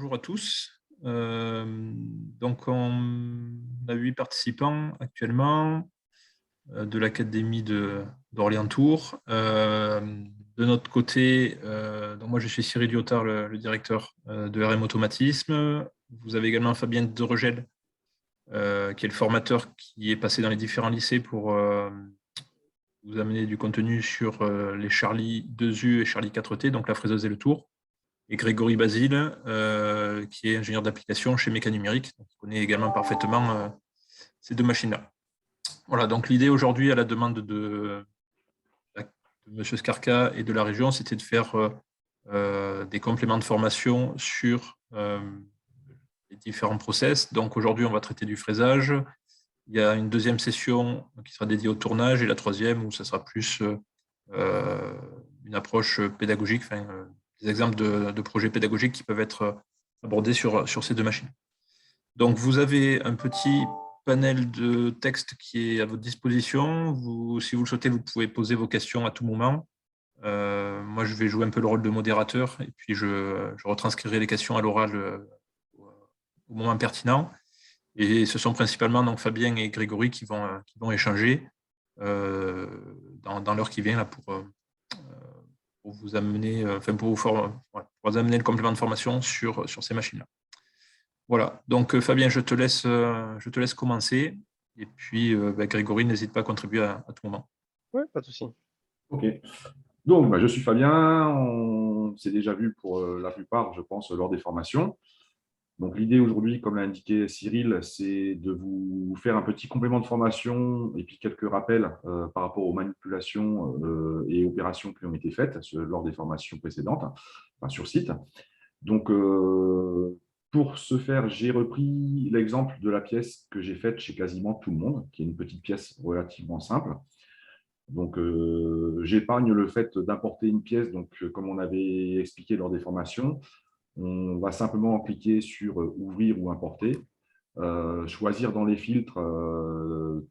bonjour à tous. Donc, on a 8 participants actuellement de l'Académie d'Orléans-Tours. De notre côté, donc moi je suis Cyril Lyotard, le directeur de RM Automatisme. Vous avez également Fabien Deregel, qui est le formateur qui est passé dans les différents lycées pour vous amener du contenu sur les Charlie 2U et Charlie 4T, donc la fraiseuse et le tour. Et Grégory Basile, qui est ingénieur d'application chez Méca Numérique, qui connaît également parfaitement ces deux machines-là. Voilà, donc l'idée aujourd'hui, à la demande de M. Scarca et de la région, c'était de faire des compléments de formation sur les différents process. Donc aujourd'hui, on va traiter du fraisage. Il y a une deuxième session qui sera dédiée au tournage et la troisième où ça sera plus une approche pédagogique, des exemples de projets pédagogiques qui peuvent être abordés sur ces deux machines. Donc, vous avez un petit panel de texte qui est à votre disposition. Si vous le souhaitez, vous pouvez poser vos questions à tout moment. Moi, je vais jouer un peu le rôle de modérateur et puis je retranscrirai les questions à l'oral au moment pertinent. Et ce sont principalement donc, Fabien et Grégory qui vont échanger dans l'heure qui vient là, pour vous amener, pour vous amener le complément de formation sur ces machines-là. Voilà, donc Fabien, je te laisse commencer. Et puis, Grégory, n'hésite pas à contribuer à tout moment. Oui, pas de souci. OK. Donc, je suis Fabien. On s'est déjà vu pour la plupart, je pense, lors des formations. Donc, l'idée aujourd'hui, comme l'a indiqué Cyril, c'est de vous faire un petit complément de formation et puis quelques rappels par rapport aux manipulations et opérations qui ont été faites lors des formations précédentes, sur site. Donc, pour ce faire, j'ai repris l'exemple de la pièce que j'ai faite chez quasiment tout le monde, qui est une petite pièce relativement simple. Donc, j'épargne le fait d'importer une pièce. Donc, comme on avait expliqué lors des formations, on va simplement cliquer sur ouvrir ou importer, choisir dans les filtres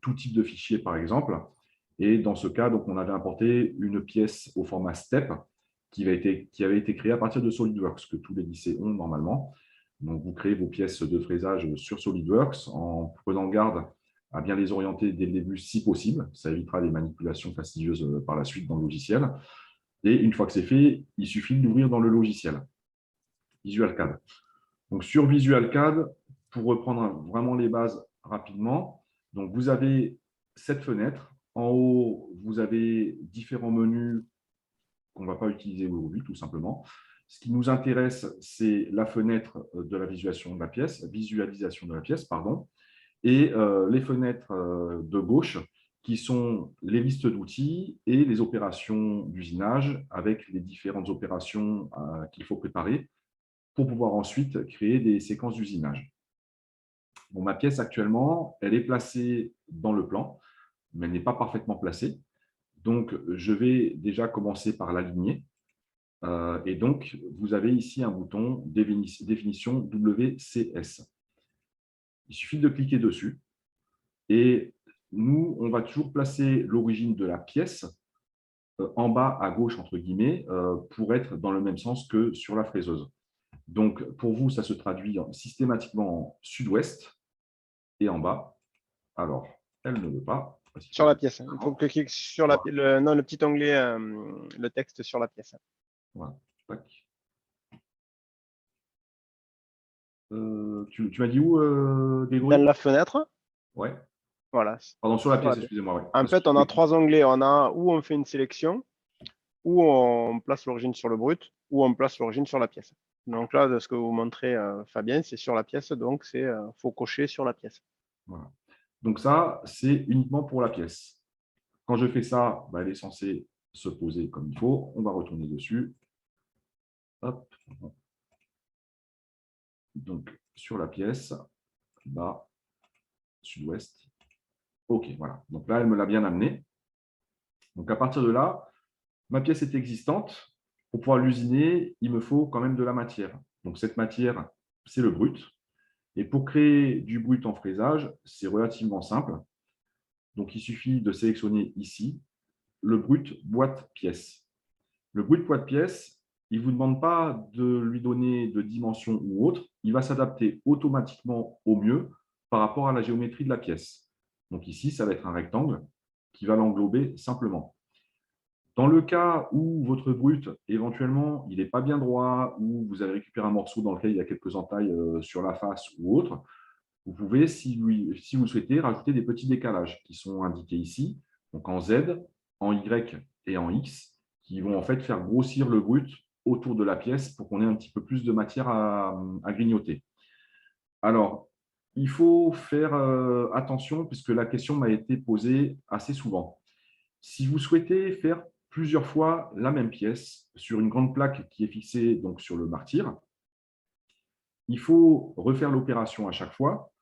tout type de fichier, par exemple. Et dans ce cas, donc, on avait importé une pièce au format STEP qui avait été créée à partir de SolidWorks, que tous les lycées ont normalement. Donc, vous créez vos pièces de fraisage sur SolidWorks en prenant garde à bien les orienter dès le début si possible. Ça évitera des manipulations fastidieuses par la suite dans le logiciel. Et une fois que c'est fait, il suffit d'ouvrir dans le logiciel Visual CAD. Donc, sur Visual CAD, pour reprendre vraiment les bases rapidement, donc vous avez cette fenêtre. En haut, vous avez différents menus qu'on ne va pas utiliser aujourd'hui, tout simplement. Ce qui nous intéresse, c'est la fenêtre de la visualisation de la pièce, pardon, et les fenêtres de gauche, qui sont les listes d'outils et les opérations d'usinage avec les différentes opérations qu'il faut préparer pour pouvoir ensuite créer des séquences d'usinage. Bon, ma pièce actuellement, elle est placée dans le plan, mais elle n'est pas parfaitement placée. Donc, je vais déjà commencer par l'aligner. Et donc, vous avez ici un bouton définition WCS. Il suffit de cliquer dessus. Et nous, on va toujours placer l'origine de la pièce en bas à gauche, entre guillemets, pour être dans le même sens que sur la fraiseuse. Donc, pour vous, ça se traduit systématiquement en sud-ouest et en bas. Alors, elle ne veut pas. Sur la pièce. Il faut cliquer sur le petit onglet, le texte sur la pièce. Voilà. Tu m'as dit où, Grégory? Dans la fenêtre. Ouais. Voilà. Pardon, sur la pièce, excusez-moi. Ouais. En fait, on a trois onglets. On a où on fait une sélection, où on place l'origine sur le brut, où on place l'origine sur la pièce. Donc là, de ce que vous montrez, Fabien, c'est sur la pièce, donc c'est faut cocher sur la pièce. Voilà. Donc ça, c'est uniquement pour la pièce. Quand je fais ça, elle est censée se poser comme il faut. On va retourner dessus. Hop. Donc, sur la pièce, bas, sud-ouest. OK, voilà. Donc là, elle me l'a bien amené. Donc, à partir de là, ma pièce est existante. Pour pouvoir l'usiner, il me faut quand même de la matière. Donc, cette matière, c'est le brut. Et pour créer du brut en fraisage, c'est relativement simple. Donc, il suffit de sélectionner ici le brut boîte-pièce. Le brut boîte-pièce, il ne vous demande pas de lui donner de dimension ou autre. il va s'adapter automatiquement au mieux par rapport à la géométrie de la pièce. Donc ici, ça va être un rectangle qui va l'englober simplement. Dans le cas où votre brut, éventuellement, il n'est pas bien droit, ou vous avez récupéré un morceau dans lequel il y a quelques entailles sur la face ou autre, vous pouvez, si vous souhaitez, rajouter des petits décalages qui sont indiqués ici, donc en Z, en Y et en X, qui vont en fait faire grossir le brut autour de la pièce pour qu'on ait un petit peu plus de matière à grignoter. Alors, il faut faire attention puisque la question m'a été posée assez souvent. Si vous souhaitez faire plusieurs fois la même pièce sur une grande plaque qui est fixée donc sur le martyr, il faut refaire l'opération à chaque fois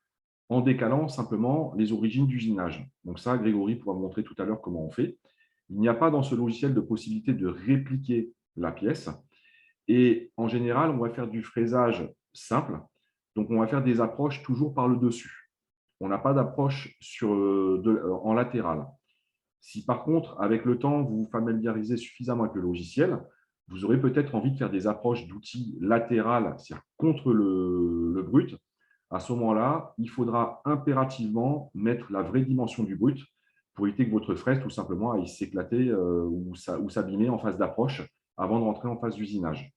en décalant simplement les origines d'usinage. Donc ça, Grégory pourra vous montrer tout à l'heure comment on fait. Il n'y a pas dans ce logiciel de possibilité de répliquer la pièce. Et en général, on va faire du fraisage simple. Donc, on va faire des approches toujours par le dessus. On n'a pas d'approche en latéral. Si par contre, avec le temps, vous vous familiarisez suffisamment avec le logiciel, vous aurez peut-être envie de faire des approches d'outils latérales, c'est-à-dire contre le brut. À ce moment-là, il faudra impérativement mettre la vraie dimension du brut pour éviter que votre fraise, tout simplement, aille s'éclater ou s'abîmer en phase d'approche avant de rentrer en phase d'usinage.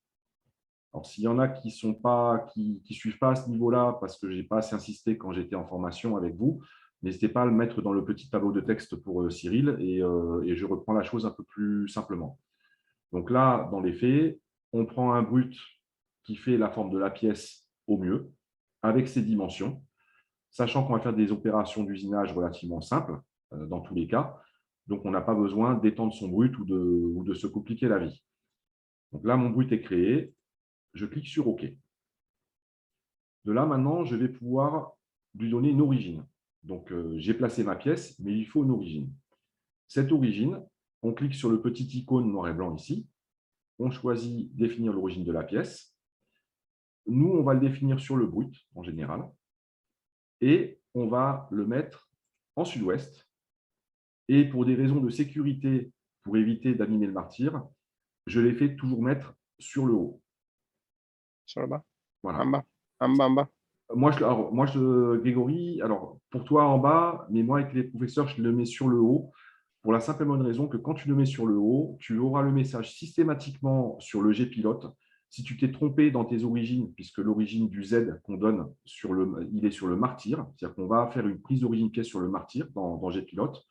Alors, s'il y en a qui ne suivent pas à ce niveau-là parce que je n'ai pas assez insisté quand j'étais en formation avec vous, n'hésitez pas à le mettre dans le petit tableau de texte pour Cyril et je reprends la chose un peu plus simplement. Donc là, dans les faits, on prend un brut qui fait la forme de la pièce au mieux, avec ses dimensions, sachant qu'on va faire des opérations d'usinage relativement simples dans tous les cas. Donc, on n'a pas besoin d'étendre son brut ou de se compliquer la vie. Donc là, mon brut est créé. Je clique sur OK. De là, maintenant, je vais pouvoir lui donner une origine. Donc, j'ai placé ma pièce, mais il faut une origine. Cette origine, on clique sur le petit icône noir et blanc ici. On choisit définir l'origine de la pièce. Nous, on va le définir sur le brut en général. Et on va le mettre en sud-ouest. Et pour des raisons de sécurité, pour éviter d'abîmer le martyr, je l'ai fait toujours mettre sur le haut. Sur le bas. Voilà. En bas. En bas, en bas. Moi, Grégory, alors pour toi en bas, mais moi avec les professeurs, je le mets sur le haut pour la simple et bonne raison que quand tu le mets sur le haut, tu auras le message systématiquement sur le G-pilote. Si tu t'es trompé dans tes origines, puisque l'origine du Z qu'on donne, il est sur le martyr, c'est-à-dire qu'on va faire une prise d'origine pièce sur le martyr dans G-pilote.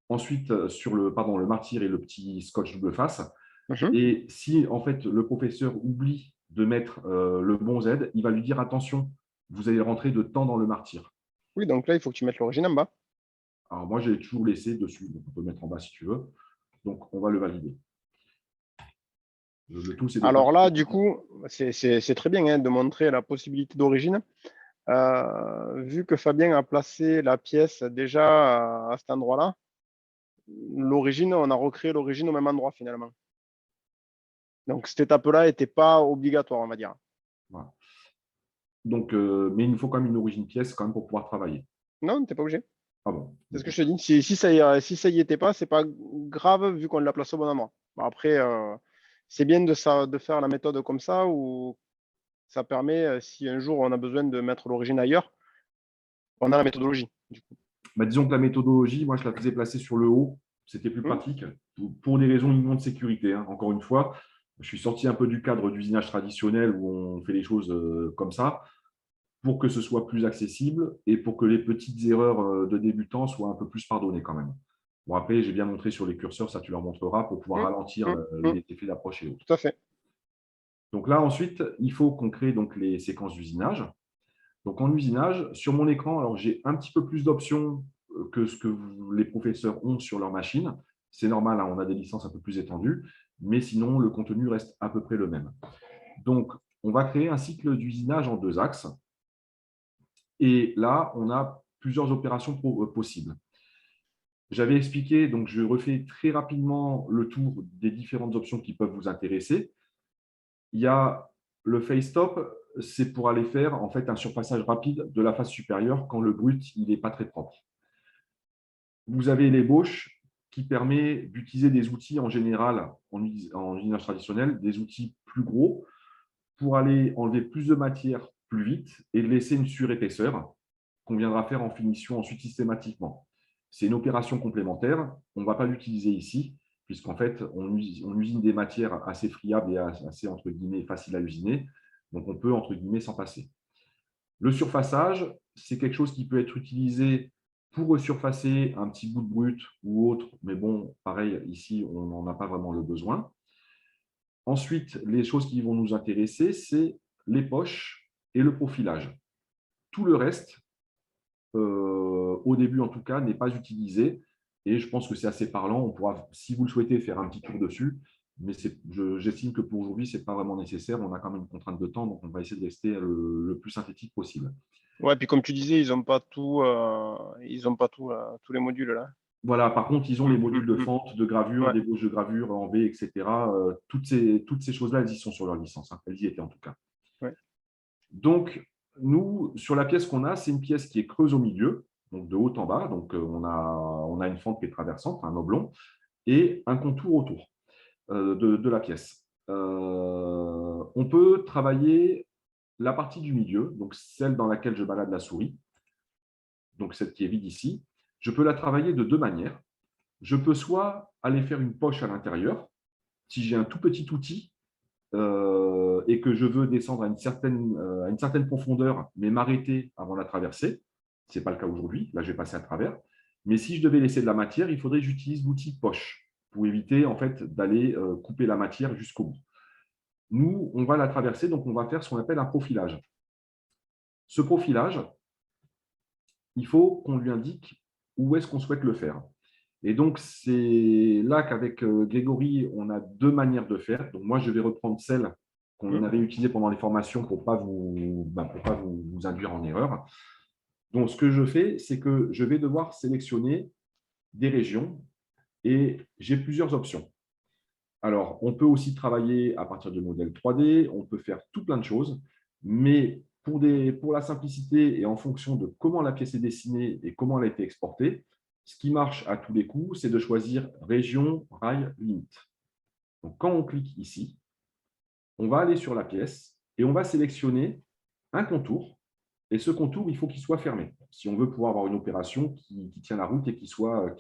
Ensuite, sur le martyr et le petit scotch double face. Et si en fait le professeur oublie de mettre le bon Z, il va lui dire attention, vous allez rentrer de temps dans le martyr. Oui, donc là, il faut que tu mettes l'origine en bas. Alors moi, j'ai toujours laissé dessus, donc on peut le mettre en bas si tu veux. Donc on va le valider. Le tout, c'est alors là, du coup, c'est très bien de montrer la possibilité d'origine. Vu que Fabien a placé la pièce déjà à cet endroit-là, l'origine, on a recréé l'origine au même endroit finalement. Donc cette étape-là n'était pas obligatoire, on va dire. Voilà. Donc, mais il nous faut quand même une origine pièce quand même pour pouvoir travailler. Non, tu n'es pas obligé. Ah bon. C'est ce que je te dis. Si ça y était pas, c'est pas grave vu qu'on l'a placé au bon endroit. Bon, après, c'est bien de faire la méthode comme ça où ça permet, si un jour on a besoin de mettre l'origine ailleurs, on a la méthodologie. Du coup. Bah, disons que la méthodologie, moi, je la faisais placer sur le haut. C'était plus pratique pour des raisons uniquement de sécurité. Hein. Encore une fois, je suis sorti un peu du cadre d'usinage traditionnel où on fait les choses comme ça pour que ce soit plus accessible et pour que les petites erreurs de débutants soient un peu plus pardonnées quand même. Bon, après, j'ai bien montré sur les curseurs, ça tu leur montreras pour pouvoir ralentir les effets d'approche et autres. Tout à fait. Donc là, ensuite, il faut qu'on crée donc les séquences d'usinage. Donc en usinage, sur mon écran, alors j'ai un petit peu plus d'options que ce que les professeurs ont sur leur machine. C'est normal, hein, on a des licences un peu plus étendues, mais sinon, le contenu reste à peu près le même. Donc, on va créer un cycle d'usinage en 2 axes. Et là, on a plusieurs opérations possibles. J'avais expliqué, donc je refais très rapidement le tour des différentes options qui peuvent vous intéresser. Il y a le face stop, c'est pour aller faire en fait un surpassage rapide de la face supérieure quand le brut n'est pas très propre. Vous avez l'ébauche qui permet d'utiliser des outils en général en usinage traditionnel, des outils plus gros pour aller enlever plus de matière plus vite et de laisser une surépaisseur qu'on viendra faire en finition ensuite systématiquement. C'est une opération complémentaire. On ne va pas l'utiliser ici, puisqu'en fait, on usine des matières assez friables et assez, entre guillemets, faciles à usiner. Donc, on peut, entre guillemets, s'en passer. Le surfaçage, c'est quelque chose qui peut être utilisé pour resurfacer un petit bout de brut ou autre. Mais bon, pareil, ici, on n'en a pas vraiment le besoin. Ensuite, les choses qui vont nous intéresser, c'est les poches et le profilage. Tout le reste, au début en tout cas, n'est pas utilisé. Et je pense que c'est assez parlant. On pourra, si vous le souhaitez, faire un petit tour dessus. Mais j'estime que pour aujourd'hui, ce n'est pas vraiment nécessaire. On a quand même une contrainte de temps, donc on va essayer de rester le plus synthétique possible. Ouais, puis comme tu disais, ils n'ont pas tout, tous les modules là. Voilà, par contre, ils ont les modules de fente, de gravure, Ouais. d'ébauche de gravure en V, etc. Toutes ces choses-là, elles y sont sur leur licence. Hein. Elles y étaient en tout cas. Ouais. Donc, nous, sur la pièce qu'on a, c'est une pièce qui est creuse au milieu, donc de haut en bas. Donc, on a une fente qui est traversante, un oblong, et un contour autour de la pièce. On peut travailler la partie du milieu, donc celle dans laquelle je balade la souris, donc cette qui est vide ici. Je peux la travailler de deux manières. Je peux soit aller faire une poche à l'intérieur, si j'ai un tout petit outil et que je veux descendre à une certaine profondeur, mais m'arrêter avant la traversée. Ce n'est pas le cas aujourd'hui, là je vais passer à travers. Mais si je devais laisser de la matière, il faudrait que j'utilise l'outil poche pour éviter en fait, d'aller couper la matière jusqu'au bout. Nous, on va la traverser, donc on va faire ce qu'on appelle un profilage. Ce profilage, il faut qu'on lui indique où est-ce qu'on souhaite le faire. Et donc, c'est là qu'avec Grégory, on a deux manières de faire. Donc, moi, je vais reprendre celle qu'on avait utilisée pendant les formations pour ne pas vous induire en erreur. Donc, ce que je fais, c'est que je vais devoir sélectionner des régions et j'ai plusieurs options. Alors, on peut aussi travailler à partir de modèles 3D, on peut faire tout plein de choses, mais pour la simplicité et en fonction de comment la pièce est dessinée et comment elle a été exportée, ce qui marche à tous les coups, c'est de choisir région, rail, limite. Donc, quand on clique ici, on va aller sur la pièce et on va sélectionner un contour. Et ce contour, il faut qu'il soit fermé si on veut pouvoir avoir une opération qui tient la route et qui soit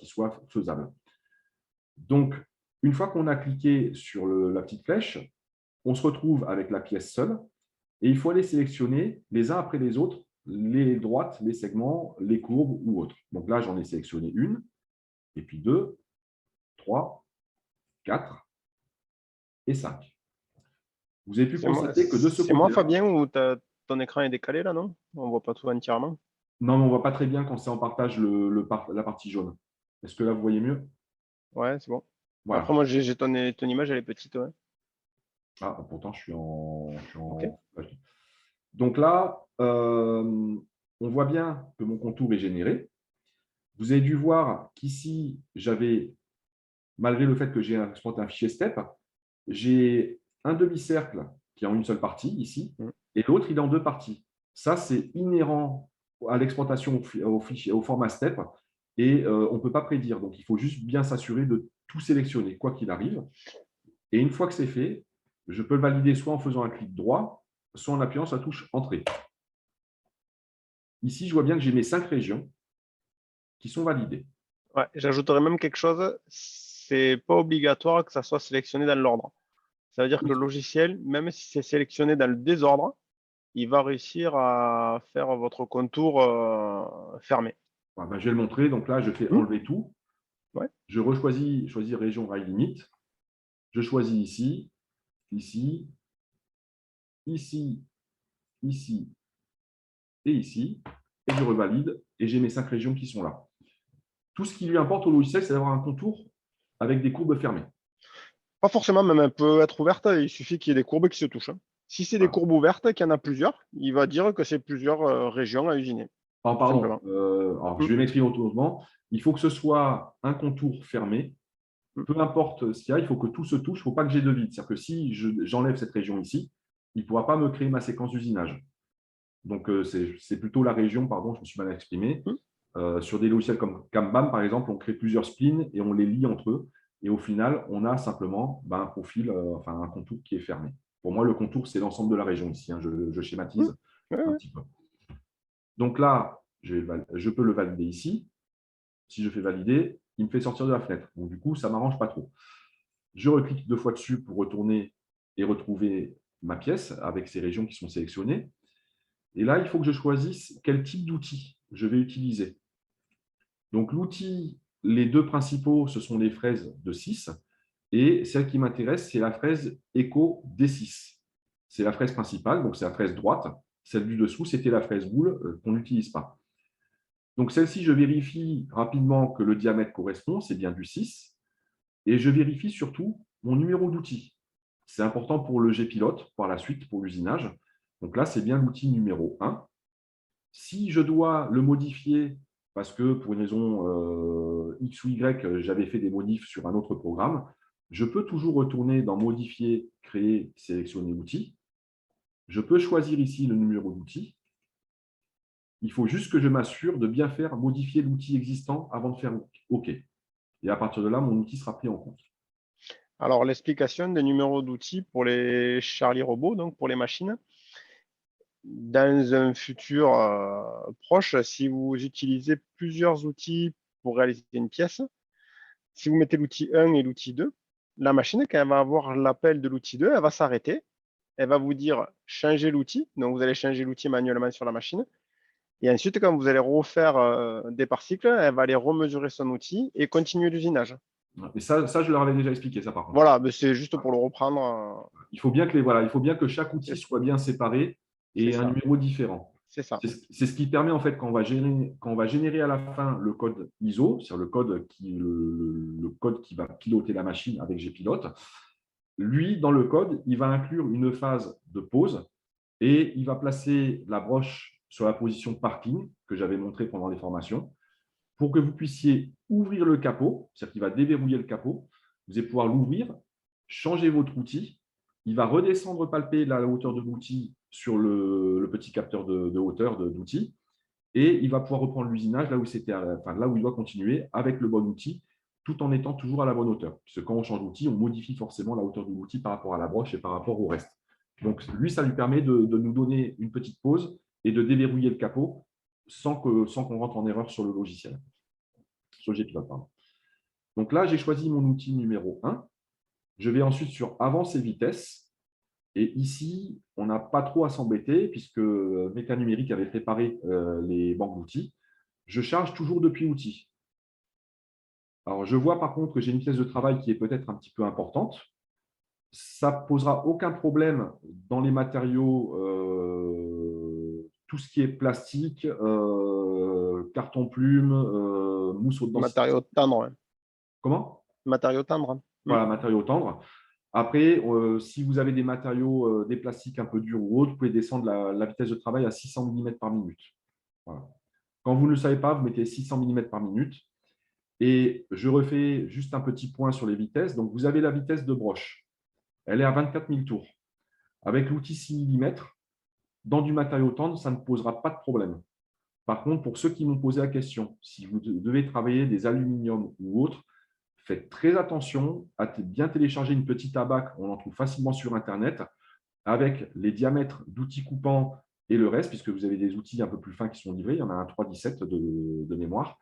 faisable. Donc, une fois qu'on a cliqué sur la petite flèche, on se retrouve avec la pièce seule et il faut aller sélectionner les uns après les autres, les droites, les segments, les courbes ou autres. Donc là, j'en ai sélectionné une, et puis 2, 3, 4 et 5. Vous avez pu constater que de ce côté-là… C'est moi, Fabien, ou ton écran est décalé là, non? On ne voit pas tout entièrement. Non, mais on ne voit pas très bien quand c'est en partage la partie jaune. Est-ce que là, vous voyez mieux? Ouais, c'est bon. Voilà. Après, moi, j'ai ton image, elle est petite. Ouais. Ah, pourtant, je suis en… Okay. Donc là, on voit bien que mon contour est généré. Vous avez dû voir qu'ici, j'avais, malgré le fait que j'ai exporté un fichier STEP, j'ai un demi-cercle qui est en une seule partie ici, et l'autre, il est en deux parties. Ça, c'est inhérent à l'exportation au format STEP, et on ne peut pas prédire. Donc, il faut juste bien s'assurer de tout sélectionner, quoi qu'il arrive. Et une fois que c'est fait, je peux le valider soit en faisant un clic droit, soit en appuyant sur la touche Entrée. Ici, je vois bien que j'ai mes 5 régions qui sont validées. Ouais, j'ajouterais même quelque chose, c'est pas obligatoire que ça soit sélectionné dans l'ordre. Ça veut dire que le logiciel, même si c'est sélectionné dans le désordre, il va réussir à faire votre contour fermé. Ouais, ben, je vais le montrer. Donc là, je fais enlever tout. Ouais. Je choisis région rail limite. Je choisis ici, ici, ici, ici et ici. Et je revalide. Et j'ai mes 5 régions qui sont là. Tout ce qui lui importe au logiciel, c'est d'avoir un contour avec des courbes fermées. Pas forcément, même elle peut être ouverte, il suffit qu'il y ait des courbes qui se touchent. Si c'est des courbes ouvertes, qu'il y en a plusieurs, il va dire que c'est plusieurs régions à usiner. Oh, pardon, alors, je vais m'exprimer autrement. Il faut que ce soit un contour fermé. Peu importe ce qu'il y a, il faut que tout se touche. Il ne faut pas que j'ai de vide. C'est-à-dire que si j'enlève cette région ici, il ne pourra pas me créer ma séquence d'usinage. Donc, c'est plutôt la région, pardon, je me suis mal exprimé. Sur des logiciels comme Kanban, par exemple, on crée plusieurs splines et on les lie entre eux. Et au final, on a simplement un profil, un contour qui est fermé. Pour moi, le contour, c'est l'ensemble de la région ici. Hein, je schématise. un petit peu. Donc là, je peux le valider ici. Si je fais valider, il me fait sortir de la fenêtre. Donc du coup, ça ne m'arrange pas trop. Je reclique 2 fois dessus pour retourner et retrouver ma pièce avec ces régions qui sont sélectionnées. Et là, il faut que je choisisse quel type d'outil je vais utiliser. Donc l'outil, les 2 principaux, ce sont les fraises de 6. Et celle qui m'intéresse, c'est la fraise Echo D6. C'est la fraise principale, donc c'est la fraise droite. Celle du dessous, c'était la fraise boule qu'on n'utilise pas. Donc celle-ci, je vérifie rapidement que le diamètre correspond, c'est bien du 6. Et je vérifie surtout mon numéro d'outil. C'est important pour le G-Pilote, par la suite, pour l'usinage. Donc là, c'est bien l'outil numéro 1. Si je dois le modifier, parce que pour une raison X ou Y, j'avais fait des modifs sur un autre programme, je peux toujours retourner dans « Modifier, créer, sélectionner outil ». Je peux choisir ici le numéro d'outil. Il faut juste que je m'assure de bien faire modifier l'outil existant avant de faire OK. Et à partir de là, mon outil sera pris en compte. Alors, l'explication des numéros d'outils pour les Charlie robots, donc pour les machines. Dans un futur proche, si vous utilisez plusieurs outils pour réaliser une pièce, si vous mettez l'outil 1 et l'outil 2, la machine, quand elle va avoir l'appel de l'outil 2, elle va s'arrêter. Elle va vous dire « changer l'outil ». Donc, vous allez changer l'outil manuellement sur la machine. Et ensuite, quand vous allez refaire des particles, elle va aller remesurer son outil et continuer l'usinage. Et ça, je leur avais déjà expliqué, ça, par contre. Voilà, mais c'est juste pour le reprendre. Il faut bien que chaque outil soit bien séparé et un numéro différent. C'est ça. C'est ce qui permet, en fait, quand on va générer à la fin le code ISO, c'est-à-dire le code qui va piloter la machine avec Gpilote, lui, dans le code, il va inclure une phase de pause et il va placer la broche sur la position parking que j'avais montré pendant les formations pour que vous puissiez ouvrir le capot, c'est-à-dire qu'il va déverrouiller le capot, vous allez pouvoir l'ouvrir, changer votre outil, il va redescendre palper la hauteur de l'outil sur le petit capteur de hauteur d'outil et il va pouvoir reprendre l'usinage là où là où il doit continuer avec le bon outil tout en étant toujours à la bonne hauteur. Parce que quand on change d'outil, on modifie forcément la hauteur de l'outil par rapport à la broche et par rapport au reste. Donc, lui, ça lui permet de nous donner une petite pause et de déverrouiller le capot sans qu'on rentre en erreur sur le logiciel, sur Gpilote, pardon. Donc là, j'ai choisi mon outil numéro 1. Je vais ensuite sur « Avance et vitesse ». Et ici, on n'a pas trop à s'embêter puisque Mécanumérique avait préparé les banques d'outils. Je charge toujours depuis outil. Alors, je vois par contre que j'ai une pièce de travail qui est peut-être un petit peu importante. Ça ne posera aucun problème dans les matériaux, tout ce qui est plastique, carton-plume, mousse haute densité. Matériaux tendres. Comment? Matériaux tendres. Voilà, matériaux tendres. Après, si vous avez des matériaux, des plastiques un peu durs ou autres, vous pouvez descendre la vitesse de travail à 600 mm par minute. Voilà. Quand vous ne le savez pas, vous mettez 600 mm par minute. Et je refais juste un petit point sur les vitesses. Donc, vous avez la vitesse de broche. Elle est à 24 000 tours. Avec l'outil 6 mm, dans du matériau tendre, ça ne posera pas de problème. Par contre, pour ceux qui m'ont posé la question, si vous devez travailler des aluminiums ou autres, faites très attention à bien télécharger une petite abac, on en trouve facilement sur Internet, avec les diamètres d'outils coupants et le reste, puisque vous avez des outils un peu plus fins qui sont livrés. Il y en a un 3,17 de mémoire.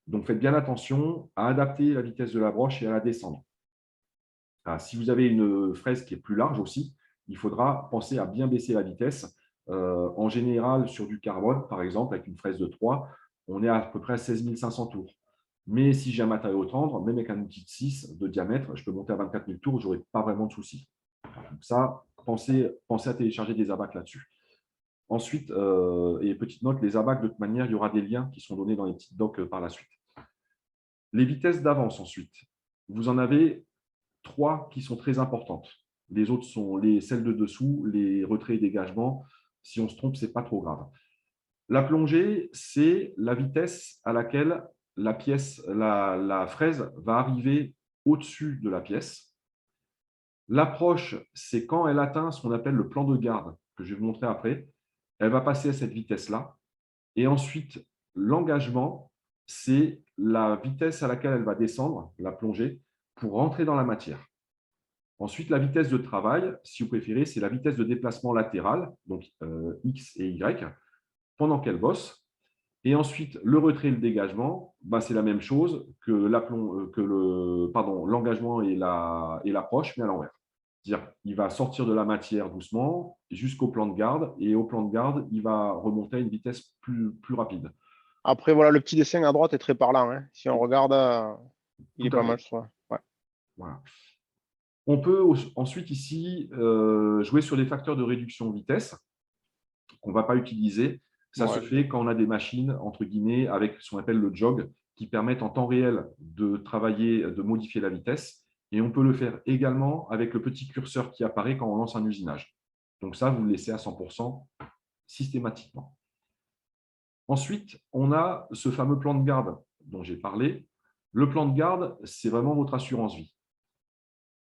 Donc, faites bien attention à adapter la vitesse de la broche et à la descendre. Si vous avez une fraise qui est plus large aussi, il faudra penser à bien baisser la vitesse. En général, sur du carbone, par exemple, avec une fraise de 3, on est à peu près à 16 500 tours. Mais si j'ai un matériau tendre, même avec un outil de 6 de diamètre, je peux monter à 24 000 tours, je n'aurai pas vraiment de soucis. Donc ça, pensez à télécharger des abacs là-dessus. Ensuite, et petite note, les abacs, de toute manière, il y aura des liens qui sont donnés dans les petites docs par la suite. Les vitesses d'avance ensuite. Vous en avez 3 qui sont très importantes. Les autres sont celles de dessous, les retraits et dégagements. Si on se trompe, ce n'est pas trop grave. La plongée, c'est la vitesse à laquelle la fraise va arriver au-dessus de la pièce. L'approche, c'est quand elle atteint ce qu'on appelle le plan de garde, que je vais vous montrer après. Elle va passer à cette vitesse-là. Et ensuite, l'engagement, c'est la vitesse à laquelle elle va descendre, la plongée, pour rentrer dans la matière. Ensuite, la vitesse de travail, si vous préférez, c'est la vitesse de déplacement latéral, donc X et Y, pendant qu'elle bosse. Et ensuite, le retrait et le dégagement, bah, c'est la même chose que l'engagement et l'approche, mais à l'envers. C'est-à-dire qu'il va sortir de la matière doucement jusqu'au plan de garde, et au plan de garde, il va remonter à une vitesse plus rapide. Après, voilà, le petit dessin à droite est très parlant, hein. Si on regarde, il est Tout à pas fait. mal, je trouve. Ouais. Voilà. On peut ensuite ici jouer sur des facteurs de réduction de vitesse qu'on ne va pas utiliser. Ça se Ouais. fait quand on a des machines, entre guillemets, avec ce qu'on appelle le jog, qui permettent en temps réel de travailler, de modifier la vitesse. Et on peut le faire également avec le petit curseur qui apparaît quand on lance un usinage. Donc ça, vous le laissez à 100% systématiquement. Ensuite, on a ce fameux plan de garde dont j'ai parlé. Le plan de garde, c'est vraiment votre assurance vie.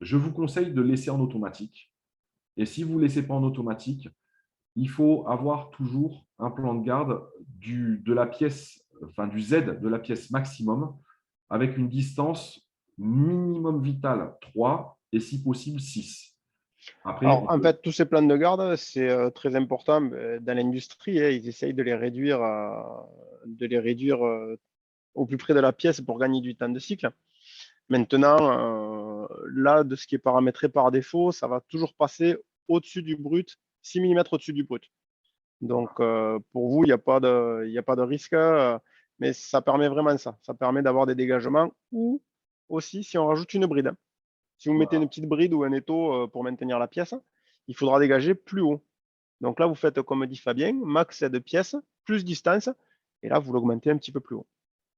Je vous conseille de le laisser en automatique. Et si vous ne le laissez pas en automatique, il faut avoir toujours un plan de garde de la pièce, enfin du Z de la pièce maximum, avec une distance minimum vitale 3 et si possible 6. Après, Alors, en fait, tous ces plans de garde, c'est très important dans l'industrie, hein. Ils essayent de les réduire au plus près de la pièce pour gagner du temps de cycle. Maintenant, là, de ce qui est paramétré par défaut, ça va toujours passer au-dessus du brut, 6 mm au-dessus du brut. Donc, pour vous, il n'y a pas de risque, mais ça permet vraiment ça. Ça permet d'avoir des dégagements ou aussi si on rajoute une bride. Si vous mettez voilà. une petite bride ou un étau pour maintenir la pièce, il faudra dégager plus haut. Donc là, vous faites comme dit Fabien, max de pièces, plus distance, et là, vous l'augmentez un petit peu plus haut.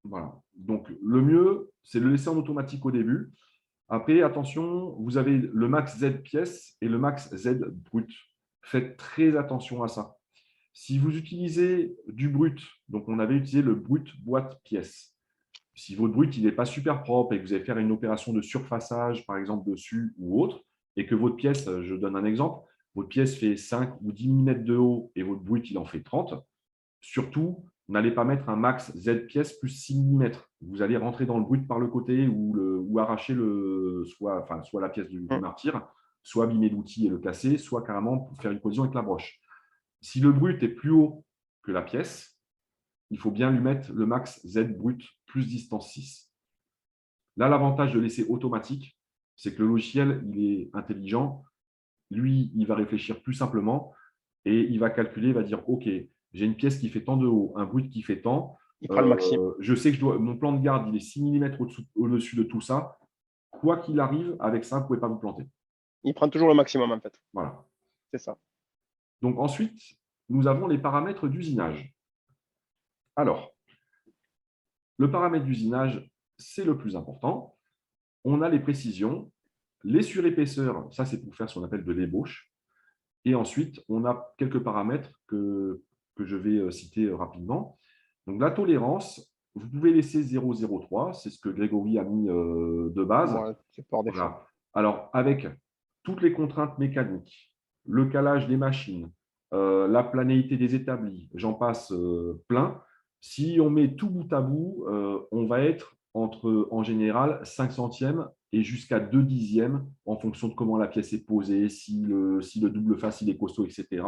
Voilà. Donc, le mieux, c'est de le laisser en automatique au début. Après, attention, vous avez le max Z pièce et le max Z brut. Faites très attention à ça. Si vous utilisez du brut, donc on avait utilisé le brut boîte pièce. Si votre brut n'est pas super propre et que vous allez faire une opération de surfaçage, par exemple, dessus ou autre, et que votre pièce, je donne un exemple, votre pièce fait 5 ou 10 mm de haut et votre brut, il en fait 30, surtout, n'allez pas mettre un max Z pièce plus 6 mm. Vous allez rentrer dans le brut par le côté ou arracher soit la pièce du martyr, soit abîmer l'outil et le casser, soit carrément pour faire une collision avec la broche. Si le brut est plus haut que la pièce, il faut bien lui mettre le max Z brut plus distance 6. Là, l'avantage de laisser automatique, c'est que le logiciel, il est intelligent. Lui, il va réfléchir plus simplement et il va calculer, il va dire, OK, j'ai une pièce qui fait tant de haut, un brut qui fait tant. Il fera le maximum. Je sais que mon plan de garde, il est 6 mm au-dessus de tout ça. Quoi qu'il arrive, avec ça, vous ne pouvez pas vous planter. Il prend toujours le maximum, en fait. Voilà. C'est ça. Donc ensuite, nous avons les paramètres d'usinage. Alors, le paramètre d'usinage, c'est le plus important. On a les précisions, les surépaisseurs, ça c'est pour faire ce qu'on appelle de l'ébauche. Et ensuite, on a quelques paramètres que je vais citer rapidement. Donc la tolérance, vous pouvez laisser 0,03, c'est ce que Grégory a mis de base. Ouais, c'est par défaut. Voilà. Alors, avec toutes les contraintes mécaniques, le calage des machines, la planéité des établis, j'en passe plein. Si on met tout bout à bout, on va être entre, en général, 5 centièmes et jusqu'à 2 dixièmes en fonction de comment la pièce est posée, si le double face il est costaud, etc.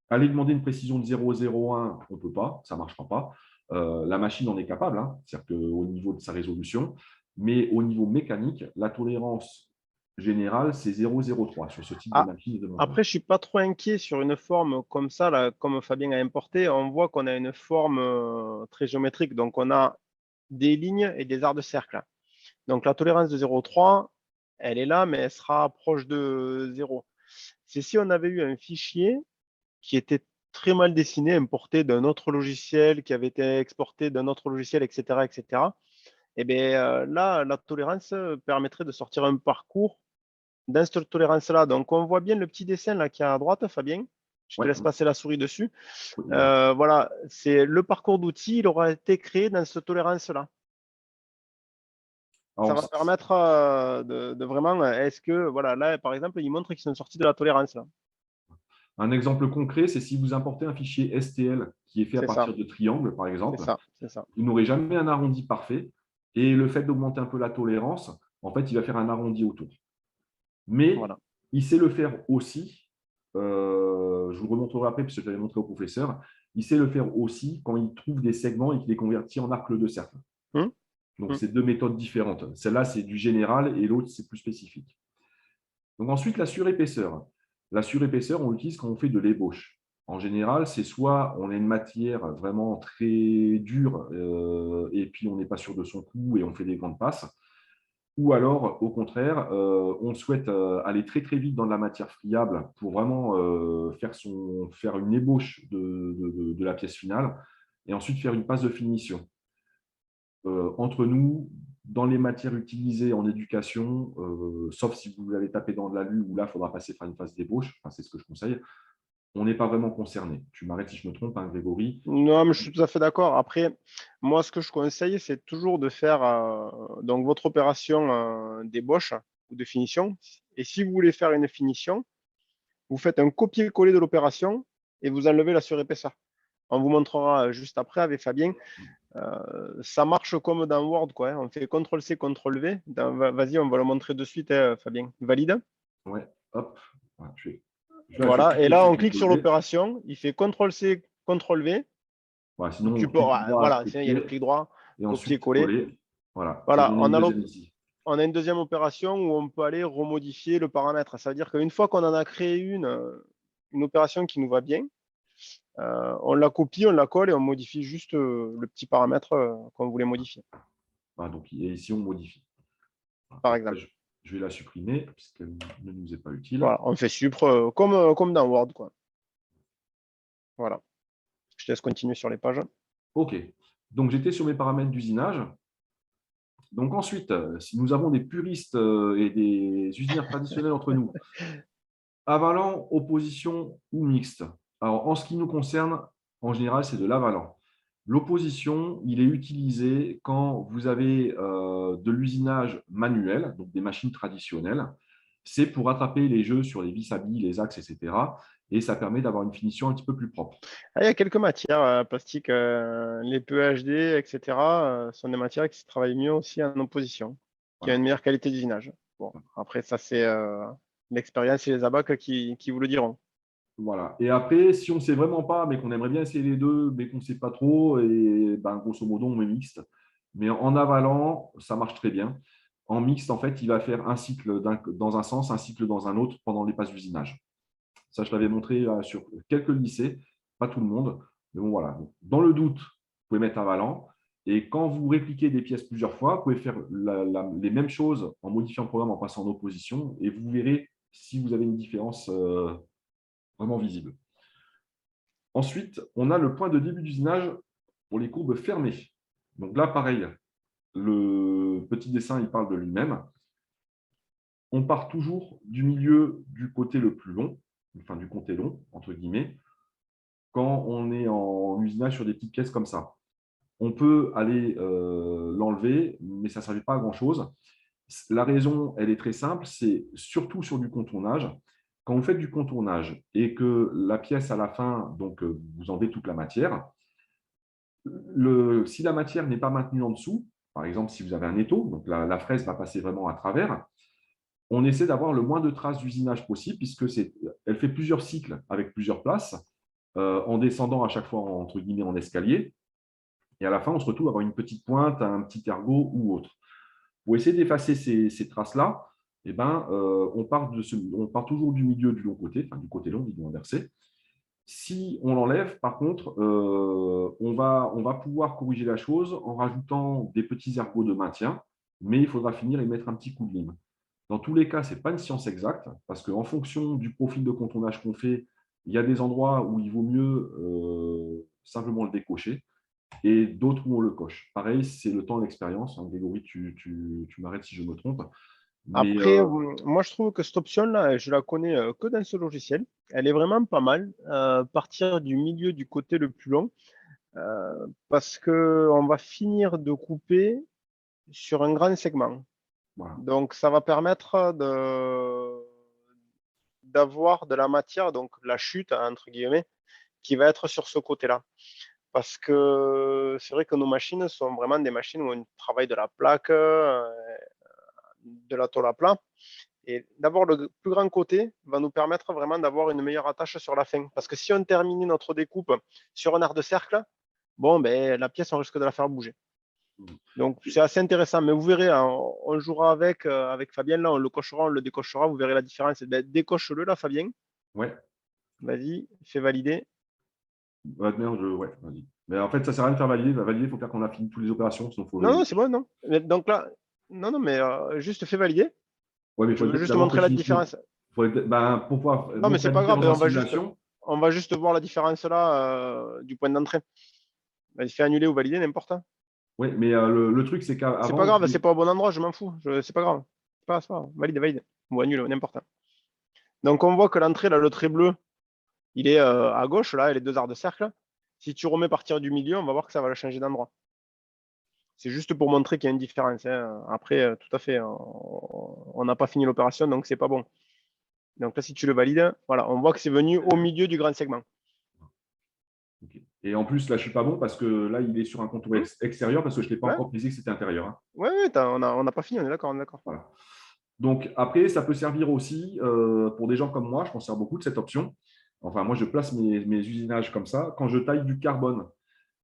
Aller demander une précision de 0,01, on ne peut pas, ça ne marchera pas. La machine en est capable, hein, c'est-à-dire qu'au niveau de sa résolution, mais au niveau mécanique, la tolérance générale, c'est 0,03 sur ce type de machine et de moteur. Après, je ne suis pas trop inquiet sur une forme comme ça, là, comme Fabien a importé. On voit qu'on a une forme très géométrique. Donc, on a des lignes et des arcs de cercle. Donc, la tolérance de 0,3, elle est là, mais elle sera proche de 0. C'est si on avait eu un fichier qui était très mal dessiné, importé d'un autre logiciel, qui avait été exporté d'un autre logiciel, etc., etc. Et bien là, la tolérance permettrait de sortir un parcours dans cette tolérance-là. Donc, on voit bien le petit dessin là qui est à droite, Fabien. Je te laisse passer la souris dessus. Voilà, c'est le parcours d'outils, il aura été créé dans cette tolérance-là. Ça va permettre de vraiment, est-ce que, voilà, là, par exemple, il montre qu'ils sont sortis de la tolérance. Là. Un exemple concret, c'est si vous importez un fichier STL qui est fait à partir de triangles, par exemple, c'est ça. vous n'aurez jamais un arrondi parfait. Et le fait d'augmenter un peu la tolérance, en fait, il va faire un arrondi autour. Mais Voilà. il sait le faire aussi, je vous le remontrerai après, puisque je l'avais montré au professeur, il sait le faire aussi quand il trouve des segments et qu'il les convertit en arcs de cercle. Hum, Donc, hum. c'est deux méthodes différentes. Celle-là, c'est du général et l'autre, c'est plus spécifique. Donc, ensuite, la surépaisseur. La surépaisseur, on l'utilise quand on fait de l'ébauche. En général, c'est soit on a une matière vraiment très dure et puis on n'est pas sûr de son coût et on fait des grandes passes, ou alors, au contraire, on souhaite aller très très vite dans de la matière friable pour vraiment faire une ébauche de la pièce finale et ensuite faire une passe de finition. Entre nous, dans les matières utilisées en éducation, sauf si vous avez tapé dans de l'alu, où là, il faudra passer par une phase d'ébauche, enfin, c'est ce que je conseille, on n'est pas vraiment concerné. Tu m'arrêtes si je me trompe, hein, Grégory. Non, mais je suis tout à fait d'accord. Après, moi, ce que je conseille, c'est toujours de faire donc votre opération d'ébauche ou de finition. Et si vous voulez faire une finition, vous faites un copier-coller de l'opération et vous enlevez la surépaisseur. On vous montrera juste après avec Fabien. Ça marche comme dans Word, quoi, hein. On fait CTRL-C, CTRL-V. Vas-y, on va le montrer de suite, Fabien. Valide? Ouais, hop. Voilà, je vais Voilà. Et cliquer là, sur on clique sur copier-coller. l'opération. Il fait CTRL-C, CTRL-V. Voilà, sinon, Tu on peux, clique voilà, droit, sinon, il y a le copier, clic droit, et ensuite copier-coller. coller. Voilà, et Voilà, j'en ai une deuxième ici. on a une deuxième opération où on peut aller remodifier le paramètre. Ça veut dire qu'une fois qu'on en a créé une opération qui nous va bien, on la copie, on la colle et on modifie juste le petit paramètre qu'on voulait modifier, Voilà, donc et ici, on modifie. Voilà, par donc là, exemple. je vais la supprimer puisqu'elle ne nous est pas utile. Voilà, on fait supr comme dans Word, quoi. Voilà. Je te laisse continuer sur les pages. OK. Donc, j'étais sur mes paramètres d'usinage. Donc, ensuite, si nous avons des puristes et des usineurs traditionnels entre nous, avalant, opposition ou mixte. Alors, en ce qui nous concerne, en général, c'est de l'avalant. L'opposition, il est utilisé quand vous avez de l'usinage manuel, donc des machines traditionnelles. C'est pour attraper les jeux sur les vis à billes, les axes, etc. Et ça permet d'avoir une finition un petit peu plus propre. Ah, il y a quelques matières plastiques, les PEHD, etc. Sont des matières qui se travaillent mieux aussi en opposition, qui ont une Voilà. meilleure qualité d'usinage. Bon, après, ça, c'est l'expérience et les abacs qui vous le diront. Voilà. Et après, si on ne sait vraiment pas, mais qu'on aimerait bien essayer les deux, mais qu'on ne sait pas trop, et ben, grosso modo, on met mixte. Mais en avalant, ça marche très bien. En mixte, en fait, il va faire un cycle dans un sens, un cycle dans un autre pendant les passes d'usinage. Ça, je l'avais montré sur quelques lycées, pas tout le monde. Mais bon, voilà. Dans le doute, vous pouvez mettre avalant. Et quand vous répliquez des pièces plusieurs fois, vous pouvez faire les mêmes choses en modifiant le programme, en passant en opposition, et vous verrez si vous avez une différence vraiment visible. Ensuite, on a le point de début d'usinage pour les courbes fermées. Donc là, pareil, le petit dessin, il parle de lui-même. On part toujours du milieu du côté le plus long, enfin du côté long, entre guillemets, quand on est en usinage sur des petites pièces comme ça. On peut aller l'enlever, mais ça ne servait pas à grand-chose. La raison, elle est très simple, c'est surtout sur du contournage. Quand vous faites du contournage et que la pièce à la fin, donc vous enlevez toute la matière, si la matière n'est pas maintenue en dessous, par exemple si vous avez un étau, donc la fraise va passer vraiment à travers, on essaie d'avoir le moins de traces d'usinage possible puisque elle fait plusieurs cycles avec plusieurs places en descendant à chaque fois entre guillemets en escalier. Et à la fin, on se retrouve à avoir une petite pointe, un petit ergot ou autre. Pour essayer d'effacer ces traces-là, eh ben, on part toujours du milieu du long côté, enfin du côté long, du inversé. Si on l'enlève, par contre, on va pouvoir corriger la chose en rajoutant des petits ergots de maintien, mais il faudra finir et mettre un petit coup de lime. Dans tous les cas, ce n'est pas une science exacte, parce qu'en fonction du profil de contournage qu'on fait, il y a des endroits où il vaut mieux simplement le décocher et d'autres où on le coche. Pareil, c'est le temps et l'expérience. Hein, Grégory, tu m'arrêtes si je me trompe. Mais Après, moi, je trouve que cette option-là, je la connais que dans ce logiciel. Elle est vraiment pas mal. Partir du milieu du côté le plus long, parce que on va finir de couper sur un grand segment. voilà. Donc, ça va permettre d'avoir de la matière, donc la chute, entre guillemets, qui va être sur ce côté-là. Parce que c'est vrai que nos machines sont vraiment des machines où on travaille de la plaque, de la tôle à plat. Et d'abord, le plus grand côté va nous permettre vraiment d'avoir une meilleure attache sur la fin. Parce que si on termine notre découpe sur un arc de cercle, bon, ben, la pièce, on risque de la faire bouger. Donc, c'est assez intéressant. Mais vous verrez, hein, on jouera avec Fabien. Là, on le cochera, on le décochera. Vous verrez la différence. Ben, décoche-le, là, Fabien. Ouais. Vas-y, fais valider. Ouais, ouais, vas-y. Mais en fait, ça ne sert à rien de faire valider. Valider, il faut faire qu'on a fini toutes les opérations. Sinon, faut... Non, c'est bon, non. Donc là, non, mais juste fais valider. Ouais, mais il Je faut veux juste d'abord que montrer je la finisse différence. Ben, pour pouvoir Non, mais montrer c'est la pas grave. différence dans la On simulation. va juste voir la différence là du point d'entrée. Vas-y, fais annuler ou valider, n'importe. Oui, mais le truc, c'est C'est pas qu'avant. grave, c'est pas au bon endroit, je m'en fous. C'est pas grave. C'est pas grave. Valide. Ou annule, n'importe. Donc on voit que l'entrée, là, le trait bleu, il est à gauche, là, et les deux arcs de cercle. Si tu remets partir du milieu, on va voir que ça va le changer d'endroit. C'est juste pour montrer qu'il y a une différence, hein. Après, tout à fait, on n'a pas fini l'opération, donc c'est pas bon. Donc là, si tu le valides, voilà, on voit que c'est venu au milieu du grand segment. Okay. Et en plus, là, je ne suis pas bon parce que là, il est sur un contour extérieur parce que je ne l'ai pas Ouais. encore précisé que c'était intérieur. Hein. Ouais, on n'a pas fini, on est d'accord, Voilà. Donc, après, ça peut servir aussi pour des gens comme moi. Je m'en sers beaucoup de cette option. Enfin, moi, je place mes usinages comme ça. Quand je taille du carbone,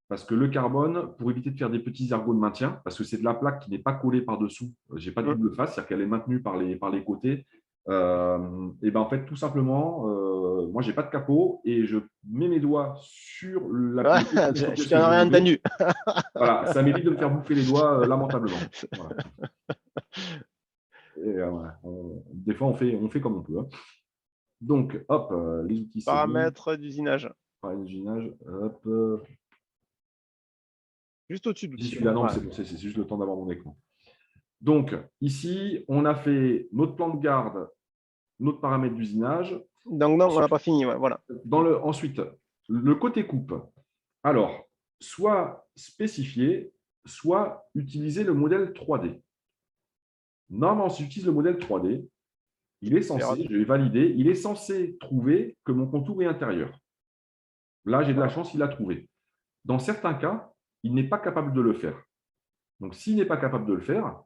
parce que le carbone, pour éviter de faire des petits ergots de maintien, parce que c'est de la plaque qui n'est pas collée par-dessous, je n'ai pas de double face, c'est-à-dire qu'elle est maintenue par les côtés. Et ben en fait, tout simplement, moi, je n'ai pas de capot et je mets mes doigts sur la Ouais, je que t'en ai je rien veux lever. entendu. Voilà, ça m'évite de me faire bouffer les doigts lamentablement. Voilà. Et, des fois, on fait comme on peut. Hein. Donc, hop, les outils, c'est bon. Paramètres d'usinage. Paramètres d'usinage, hop. Juste au-dessus de J'y l'outil. suis là, non, c'est bon, c'est juste le temps d'avoir mon écran. Donc, ici, on a fait notre plan de garde, notre paramètre d'usinage. Donc, non, on n'a pas fini. Ouais, voilà. Ensuite, le côté coupe. Alors, soit spécifier, soit utiliser le modèle 3D. Normalement, si j'utilise le modèle 3D, il est censé, je vais valider, il est censé trouver que mon contour est intérieur. Là, j'ai de la chance, il l'a trouvé. Dans certains cas, il n'est pas capable de le faire. Donc, s'il n'est pas capable de le faire,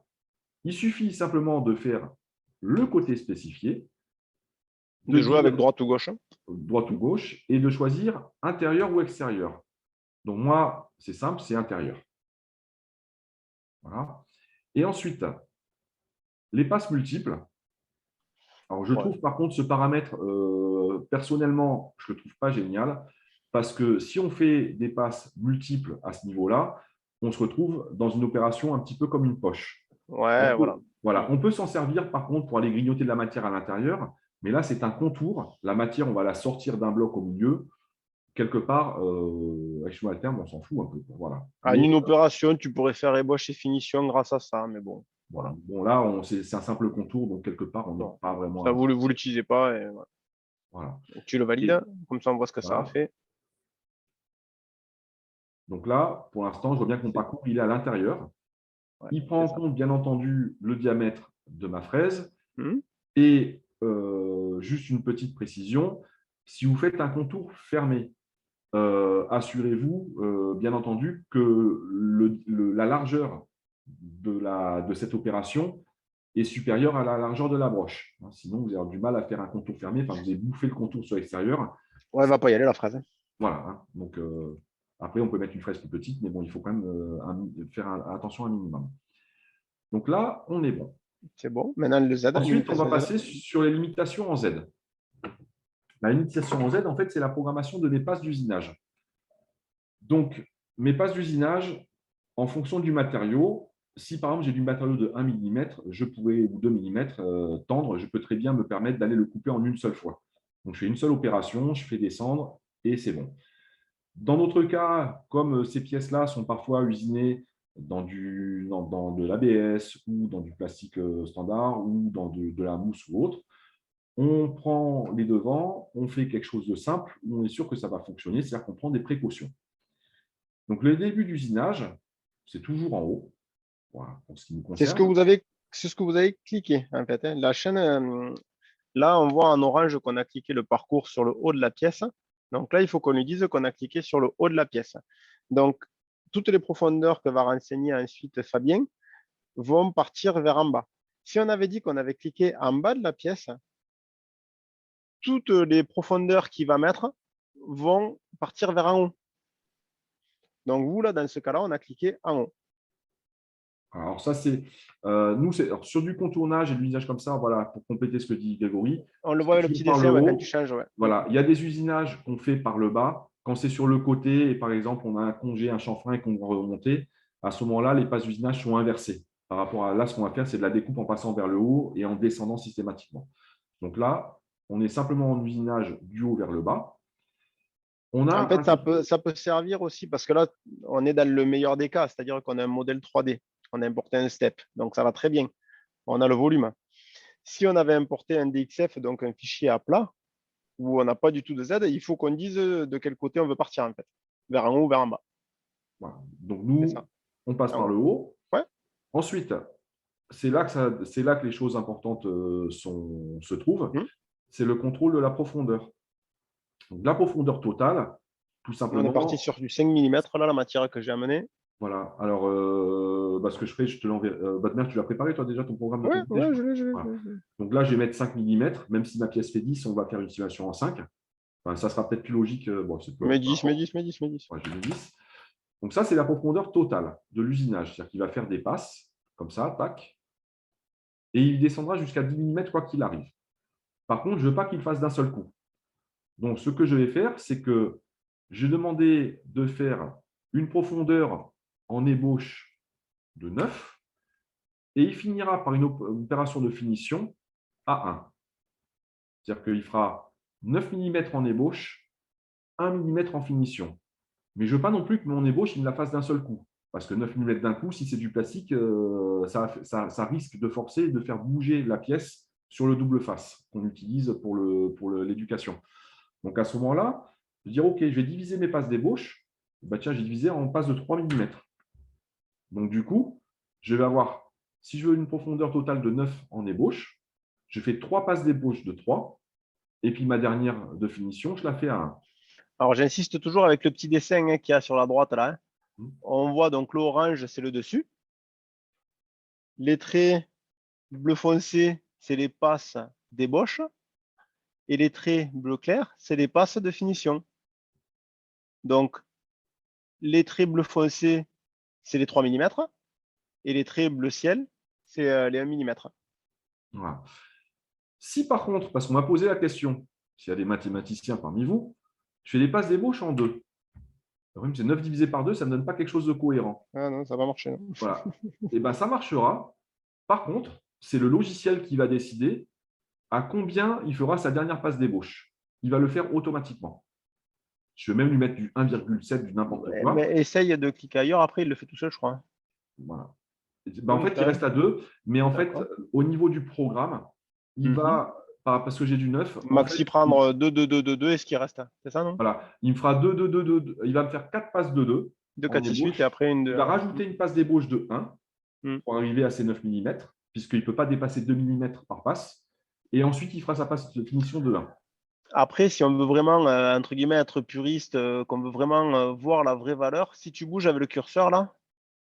il suffit simplement de faire le côté spécifié, de jouer avec droite ou gauche. Droite ou gauche, et de choisir intérieur ou extérieur. Donc, moi, c'est simple, c'est intérieur. Voilà. Et ensuite, les passes multiples. Alors, je trouve par contre ce paramètre, personnellement, je ne le trouve pas génial, parce que si on fait des passes multiples à ce niveau-là, on se retrouve dans une opération un petit peu comme une poche. Ouais, Voilà. On peut s'en servir par contre pour aller grignoter de la matière à l'intérieur, mais là, c'est un contour. La matière, on va la sortir d'un bloc au milieu. Quelque part, action à terme, on s'en fout un peu. Voilà. En une opération, tu pourrais faire ébauche et finition grâce à ça, mais bon. Voilà. Bon, là, c'est un simple contour, donc quelque part, on n'est pas vraiment. Ça, vous ne l'utilisez pas. Et voilà. Tu le valides, comme ça, on voit ce que ça a fait. Donc là, pour l'instant, je vois bien que mon parcours, il est à l'intérieur. Ouais, il prend en compte, bien entendu, le diamètre de ma fraise. Et juste une petite précision, si vous faites un contour fermé, assurez-vous, bien entendu, que la largeur de cette opération est supérieure à la largeur de la broche. Sinon, vous avez du mal à faire un contour fermé. Enfin, vous avez bouffé le contour sur l'extérieur. Ouais, elle ne va pas y aller, la fraise. Voilà. Hein. Donc, après, on peut mettre une fraise plus petite, mais bon, il faut quand même faire attention à un minimum. Donc là, on est bon. C'est bon. Maintenant, le Z. Ensuite, on va passer sur les limitations en Z. La limitation en Z, en fait, c'est la programmation de mes passes d'usinage. Donc, mes passes d'usinage, en fonction du matériau, si par exemple j'ai du matériau de 1 mm, ou 2 mm tendre, je peux très bien me permettre d'aller le couper en une seule fois. Donc, je fais une seule opération, je fais descendre et c'est bon. Dans d'autres cas, comme ces pièces-là sont parfois usinées dans de l'ABS ou dans du plastique standard ou dans de la mousse ou autre, on prend les devants, on fait quelque chose de simple où on est sûr que ça va fonctionner, c'est-à-dire qu'on prend des précautions. Donc, le début d'usinage, c'est toujours en haut. Voilà, pour ce qui nous concerne. C'est ce que vous avez cliqué, en fait. Hein. La chaîne, là, on voit en orange qu'on a cliqué le parcours sur le haut de la pièce. Donc là, il faut qu'on lui dise qu'on a cliqué sur le haut de la pièce. Donc, toutes les profondeurs que va renseigner ensuite Fabien vont partir vers en bas. Si on avait dit qu'on avait cliqué en bas de la pièce, toutes les profondeurs qu'il va mettre vont partir vers en haut. Donc, vous, là, dans ce cas-là, on a cliqué en haut. Alors, ça, c'est. Alors, sur du contournage et de l'usinage comme ça, voilà, pour compléter ce que dit Grégory, On le c'est voit, le toujours petit par dessin le quand haut. tu changes. Ouais. Voilà, il y a des usinages qu'on fait par le bas. Quand c'est sur le côté, et par exemple, on a un congé, un chanfrein qu'on va remonter, à ce moment-là, les passes d'usinage sont inversées. Par rapport à là, ce qu'on va faire, c'est de la découpe en passant vers le haut et en descendant systématiquement. Donc là, on est simplement en usinage du haut vers le bas. On En a fait, ça peut servir aussi parce que là, on est dans le meilleur des cas, c'est-à-dire qu'on a un modèle 3D, on a importé un step, donc ça va très bien. On a le volume. Si on avait importé un DXF, donc un fichier à plat, où on n'a pas du tout de Z, il faut qu'on dise de quel côté on veut partir, en fait. Vers en haut ou vers en bas. voilà. Donc C'est nous, ça. on passe En par haut. le haut. Ouais. Ensuite, c'est là que les choses importantes se trouvent. Hum. C'est le contrôle de la profondeur. Donc, la profondeur totale, tout On est parti simplement. sur du 5 mm, là, la matière que j'ai amenée. Voilà. Alors, ce que je fais, je te l'enverrai. Badmer, tu l'as préparé, toi, déjà, ton programme de Ouais, qualité, je ouais, crois. je l'ai. Voilà. Donc là, je vais mettre 5 mm. Même si ma pièce fait 10, on va faire une simulation en 5. Enfin, ça sera peut-être plus logique. Bon, c'est peu Mais 10, mais importe. 10, mais 10, mais 10. Ouais, j'ai mis 10. Donc ça, c'est la profondeur totale de l'usinage. C'est-à-dire qu'il va faire des passes, comme ça, tac. Et il descendra jusqu'à 10 mm quoi qu'il arrive. Par contre, je ne veux pas qu'il fasse d'un seul coup. Donc, ce que je vais faire, c'est que je vais demander de faire une profondeur en ébauche de 9 et il finira par une opération de finition à 1. C'est-à-dire qu'il fera 9 mm en ébauche, 1 mm en finition. Mais je ne veux pas non plus que mon ébauche il me la fasse d'un seul coup. Parce que 9 mm d'un coup, si c'est du plastique, ça risque de forcer et de faire bouger la pièce sur le double face qu'on utilise pour l'éducation. Donc à ce moment-là, je vais dire, OK, je vais diviser mes passes d'ébauche. Bah, tiens, j'ai divisé en passes de 3 mm. Donc du coup, je vais avoir, si je veux une profondeur totale de 9 en ébauche, je fais 3 passes d'ébauche de 3. Et puis ma dernière de finition, je la fais à 1. Alors, j'insiste toujours avec le petit dessin qu'il y a sur la droite, là. On voit donc l'orange, c'est le dessus. Les traits bleu foncé, c'est les passes d'ébauche. Et les traits bleu clair, c'est les passes de finition. Donc, les traits bleu foncé, c'est les 3 mm. Et les traits bleu ciel, c'est les 1 mm. Voilà. Si par contre, parce qu'on m'a posé la question, s'il y a des mathématiciens parmi vous, je fais des passes d'ébauche en 2. Le problème, c'est 9 divisé par 2, ça ne donne pas quelque chose de cohérent. Ah non, ça va marcher. Non. Voilà. Et bien, ça marchera. Par contre, c'est le logiciel qui va décider à combien il fera sa dernière passe d'ébauche. Il va le faire automatiquement. Je vais même lui mettre du 1,7, du n'importe quoi. Mais essaye de cliquer ailleurs, après il le fait tout seul, je crois. Voilà. Ben, en fait, il reste à 2, mais en fait, au niveau du programme, il va, parce que j'ai du 9. Maxi en fait, prendre 2, 2, 2, 2, 2, et ce qui reste. C'est ça, non? Voilà. Il me fera 2, 2, 2, 2. Il va me faire 4 passes de 2 2, en 4, 6, 8, et ébauche. après une 2. Il va rajouter une passe d'ébauche de 1 pour arriver à ses 9 mm, puisqu'il ne peut pas dépasser 2 mm par passe. Et ensuite, il fera sa passe de finition de 1. Après, si on veut vraiment, entre guillemets, être puriste, qu'on veut vraiment voir la vraie valeur, si tu bouges avec le curseur, là,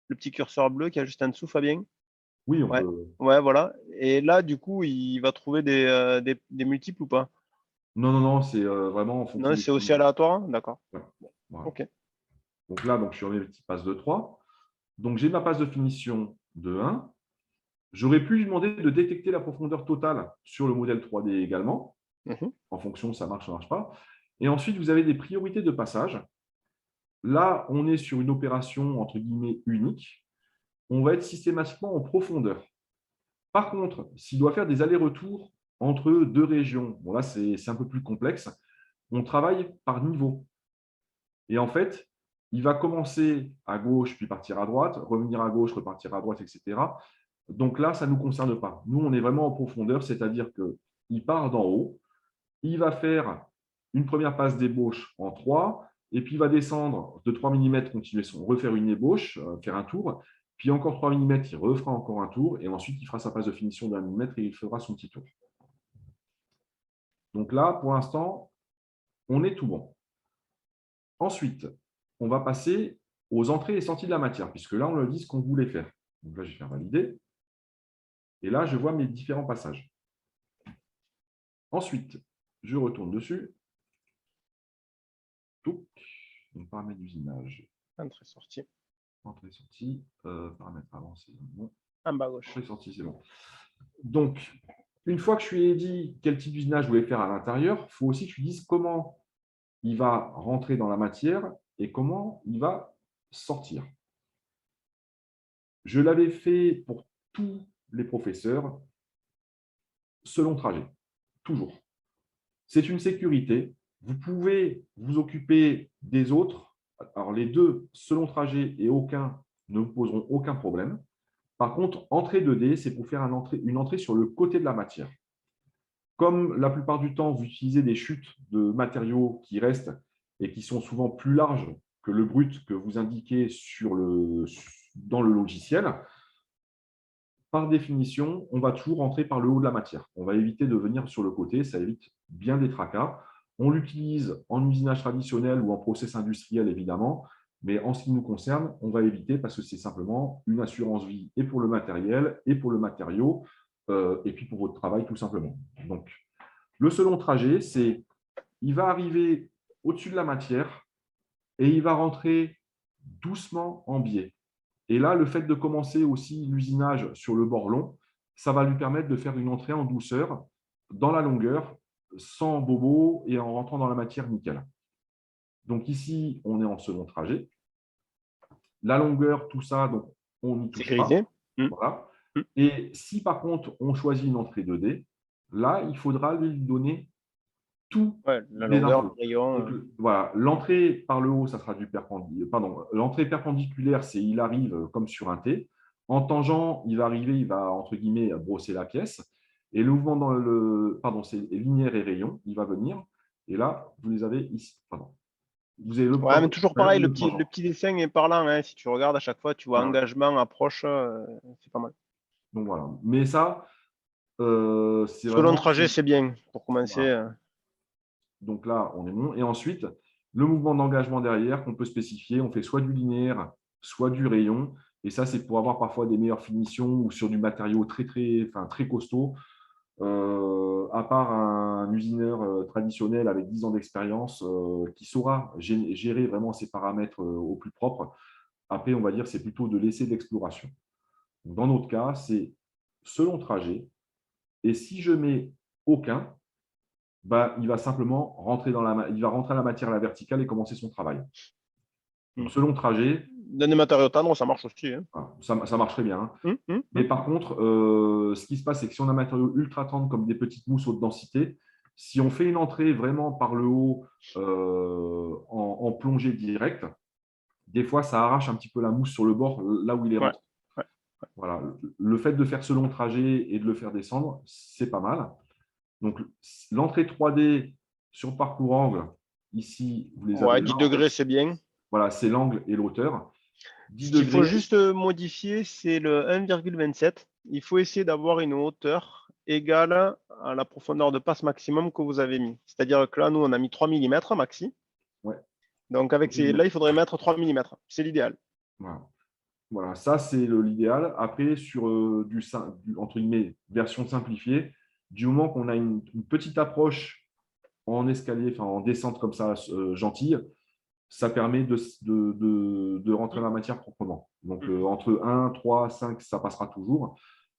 le petit curseur bleu qui est juste en dessous, Fabien. Oui, on Ouais, peut. ouais, voilà. Et là, du coup, il va trouver des multiples ou pas? Non, non, non, c'est vraiment en fonction Non, des c'est aussi finitions. aléatoire, hein. D'accord. Ouais. Voilà. Ok. Donc là, je suis en mes petites passes de 3. Donc j'ai ma passe de finition de 1. J'aurais pu lui demander de détecter la profondeur totale sur le modèle 3D également. En fonction, ça marche, ça ne marche pas. Et ensuite, vous avez des priorités de passage. Là, on est sur une opération, entre guillemets, unique. On va être systématiquement en profondeur. Par contre, s'il doit faire des allers-retours entre deux régions, bon là, c'est un peu plus complexe, on travaille par niveau. Et en fait, il va commencer à gauche, puis partir à droite, revenir à gauche, repartir à droite, etc. Donc là, ça ne nous concerne pas. Nous, on est vraiment en profondeur, c'est-à-dire qu'il part d'en haut, il va faire une première passe d'ébauche en 3, et puis il va descendre de 3 mm, continuer refaire une ébauche, faire un tour, puis encore 3 mm, il refera encore un tour, et ensuite il fera sa passe de finition d'1 mm et il fera son petit tour. Donc là, pour l'instant, on est tout bon. Ensuite, on va passer aux entrées et sorties de la matière, puisque là, on a dit ce qu'on voulait faire. Donc là, je vais faire valider. Et là, je vois mes différents passages. Ensuite, je retourne dessus. Donc, paramètres d'usinage. Entrée-sortie. Entrée-sortie. Paramètres avancés. Bon. En bas à gauche. Entrée-sortie, c'est bon. Donc, une fois que je lui ai dit quel type d'usinage je voulais faire à l'intérieur, il faut aussi que je lui dise comment il va rentrer dans la matière et comment il va sortir. Je l'avais fait pour tous les professeurs selon trajet, toujours. C'est une sécurité. Vous pouvez vous occuper des autres. Alors, les deux, selon trajet et aucun, ne vous poseront aucun problème. Par contre, entrée 2D, c'est pour faire une entrée sur le côté de la matière. Comme la plupart du temps, vous utilisez des chutes de matériaux qui restent et qui sont souvent plus larges que le brut que vous indiquez dans le logiciel, par définition, on va toujours rentrer par le haut de la matière. On va éviter de venir sur le côté, ça évite bien des tracas. On l'utilise en usinage traditionnel ou en process industriel, évidemment, mais en ce qui nous concerne, on va éviter parce que c'est simplement une assurance vie et pour le matériel et pour le matériau, et puis pour votre travail, tout simplement. Donc, le second trajet, c'est il va arriver au-dessus de la matière et il va rentrer doucement en biais. Et là, le fait de commencer aussi l'usinage sur le bord long, ça va lui permettre de faire une entrée en douceur dans la longueur, sans bobo et en rentrant dans la matière nickel. Donc ici, on est en second trajet. La longueur, tout ça, donc on n'y touche Sécurité. pas. Voilà. Et si par contre, on choisit une entrée 2D, là, il faudra lui donner tout La les longueur, le infos. rayon. Donc, voilà, l'entrée par le haut, ça sera du perpendiculaire. Pardon, l'entrée perpendiculaire, c'est il arrive comme sur un T. En tangent, il va arriver, il va entre guillemets brosser la pièce. Et le mouvement dans c'est linéaire et rayon, il va venir. Et là, vous les avez ici. Pardon. Vous avez le Ouais, mais toujours pareil, le tangent. petit dessin est parlant. Hein. Si tu regardes à chaque fois, tu vois Voilà. engagement, approche, c'est pas mal. Donc voilà. Mais ça, c'est Selon vraiment. trajet, c'est bien pour commencer. Voilà. Donc là, on est bon. Et ensuite, le mouvement d'engagement derrière qu'on peut spécifier, on fait soit du linéaire, soit du rayon. Et ça, c'est pour avoir parfois des meilleures finitions ou sur du matériau très costaud. À part un usineur traditionnel avec 10 ans d'expérience qui saura gérer vraiment ces paramètres au plus propre. Après, on va dire c'est plutôt de l'essai d'exploration. Dans notre cas, c'est selon trajet. Et si je mets aucun, il va simplement rentrer il va rentrer à la matière à la verticale et commencer son travail. Donc, selon trajet. Dans des matériaux tendres, ça marche aussi. Hein. Ça marche très bien. Mais par contre, ce qui se passe, c'est que si on a un matériau ultra tendre comme des petites mousses haute densité, si on fait une entrée vraiment par le haut en plongée directe, des fois, ça arrache un petit peu la mousse sur le bord, là où il est rentré. Ouais. Voilà. Le fait de faire ce long trajet et de le faire descendre, c'est pas mal. Donc, l'entrée 3D sur parcours angle, ici, vous les avez. 10 degrés, c'est bien. Voilà, c'est l'angle et l'auteur. Ce qu'il faut juste modifier, c'est le 1,27. Il faut essayer d'avoir une hauteur égale à la profondeur de passe maximum que vous avez mis. C'est-à-dire que là, nous, on a mis 3 mm maxi. Ouais. Donc, là, il faudrait mettre 3 mm. C'est l'idéal. Voilà, ça, c'est l'idéal. Après, sur entre guillemets, version simplifiée, du moment qu'on a une petite approche en escalier, en descente comme ça, gentille, ça permet de rentrer dans la matière proprement. Donc, entre 1, 3, 5, ça passera toujours.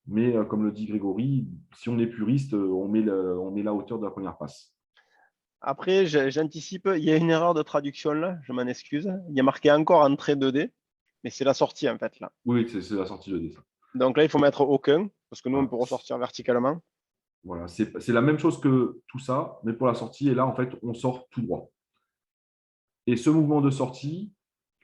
Mais comme le dit Grégory, si on est puriste, on met la hauteur de la première passe. Après, j'anticipe, il y a une erreur de traduction là, je m'en excuse. Il y a marqué encore entrée 2D, mais c'est la sortie en fait là. Oui, c'est la sortie 2D. Ça. Donc là, il faut mettre aucun, parce que nous, on peut ressortir verticalement. Voilà, c'est la même chose que tout ça, mais pour la sortie. Et là, en fait, on sort tout droit. Et ce mouvement de sortie,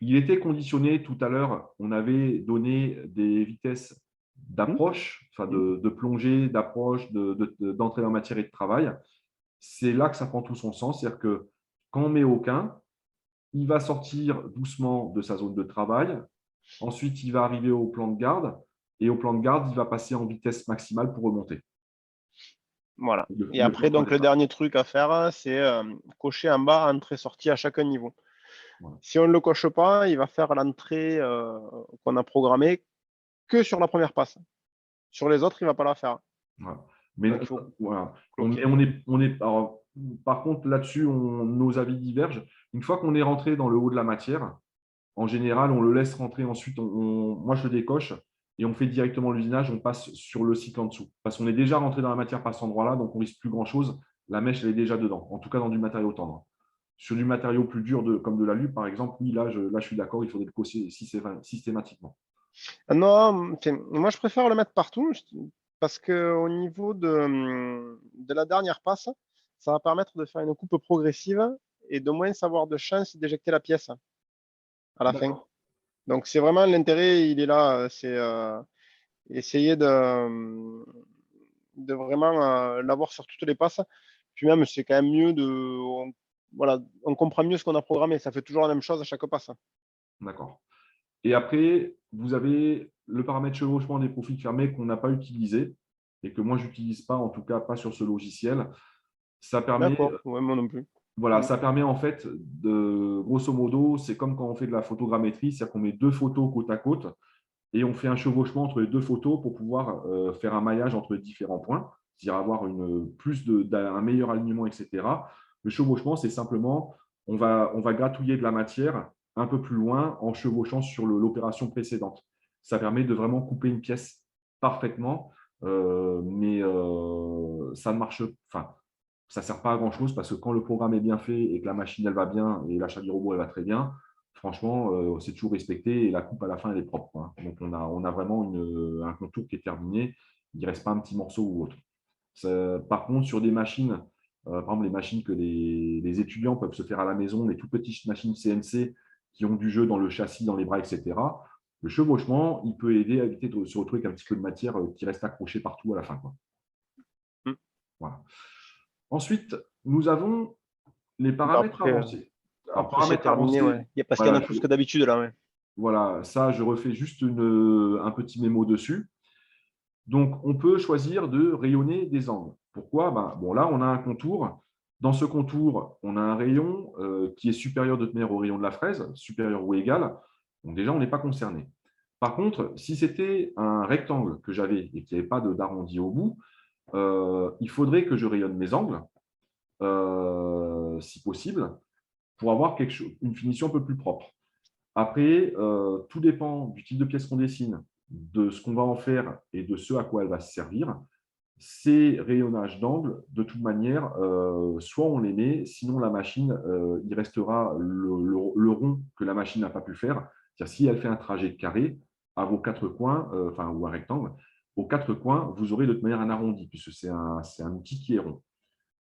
il était conditionné tout à l'heure. On avait donné des vitesses d'approche, de plongée, d'approche, d'entrée dans la matière et de travail. C'est là que ça prend tout son sens. C'est-à-dire que quand on met aucun, il va sortir doucement de sa zone de travail. Ensuite, il va arriver au plan de garde. Et au plan de garde, il va passer en vitesse maximale pour remonter. Voilà. Et après, donc, le dernier truc à faire, c'est cocher en bas entrée-sortie à chaque niveau. Voilà. Si on ne le coche pas, il va faire l'entrée qu'on a programmée que sur la première passe. Sur les autres, il ne va pas la faire. Voilà. Mais Donc, il faut voilà. cloquer. Alors, par contre, là-dessus, nos avis divergent. Une fois qu'on est rentré dans le haut de la matière, en général, on le laisse rentrer ensuite. Moi, je le décoche et on fait directement l'usinage. On passe sur le cycle en dessous. Parce qu'on est déjà rentré dans la matière par cet endroit-là, donc on ne risque plus grand-chose. La mèche, elle est déjà dedans, en tout cas dans du matériau tendre. Sur du matériau plus dur, comme de l'alu, par exemple, oui, là, je suis d'accord, il faudrait le cocher systématiquement. Non, moi, je préfère le mettre partout parce qu'au niveau de la dernière passe, ça va permettre de faire une coupe progressive et de moins avoir de chance d'éjecter la pièce à la fin. Donc, c'est vraiment l'intérêt, il est là. C'est essayer de vraiment l'avoir sur toutes les passes. Puis même, c'est quand même mieux voilà, on comprend mieux ce qu'on a programmé. Ça fait toujours la même chose à chaque passe. D'accord. Et après, vous avez le paramètre chevauchement des profils fermés qu'on n'a pas utilisé et que moi, je n'utilise pas, en tout cas pas sur ce logiciel. Ça permet, D'accord, ouais, moi non plus. voilà, ça permet en fait grosso modo, c'est comme quand on fait de la photogrammétrie, c'est-à-dire qu'on met deux photos côte à côte et on fait un chevauchement entre les deux photos pour pouvoir faire un maillage entre différents points, c'est-à-dire avoir un meilleur alignement, etc. Le chevauchement, c'est simplement, on va gratouiller de la matière un peu plus loin en chevauchant sur l'opération précédente. Ça permet de vraiment couper une pièce parfaitement, mais ça ne marche, enfin, ça ne sert pas à grand-chose parce que quand le programme est bien fait et que la machine elle va bien et l'achat du robot elle va très bien, franchement, c'est toujours respecté et la coupe à la fin elle est propre, hein. Donc on a vraiment un contour qui est terminé. Il ne reste pas un petit morceau ou autre. Par contre, sur des machines, par exemple les machines que les étudiants peuvent se faire à la maison, les toutes petites machines CNC qui ont du jeu dans le châssis, dans les bras, etc., le chevauchement, il peut aider à éviter de se retrouver avec un petit peu de matière qui reste accrochée partout à la fin, quoi. Mm. Voilà. Ensuite, nous avons les Bah, paramètres avancés. Alors, après c'est paramètres terminé, avancés, ouais. Parce qu'il y en voilà, a plus que d'habitude là, ouais. voilà, ça, je refais juste un petit mémo dessus. Donc, on peut choisir de rayonner des angles. Pourquoi? Ben, bon, là, on a un contour. Dans ce contour, on a un rayon qui est supérieur de manière au rayon de la fraise, supérieur ou égal. Donc, déjà, on n'est pas concerné. Par contre, si c'était un rectangle que j'avais et qu'il n'y avait pas d'arrondi au bout, il faudrait que je rayonne mes angles, si possible, pour avoir une finition un peu plus propre. Après, tout dépend du type de pièce qu'on dessine, de ce qu'on va en faire et de ce à quoi elle va se servir. Ces rayonnages d'angle, de toute manière, soit on les met, sinon la machine, il restera le rond que la machine n'a pas pu faire. C'est-à-dire si elle fait un trajet carré à vos quatre coins, ou un rectangle, aux quatre coins, vous aurez de toute manière un arrondi, puisque c'est un outil qui est rond.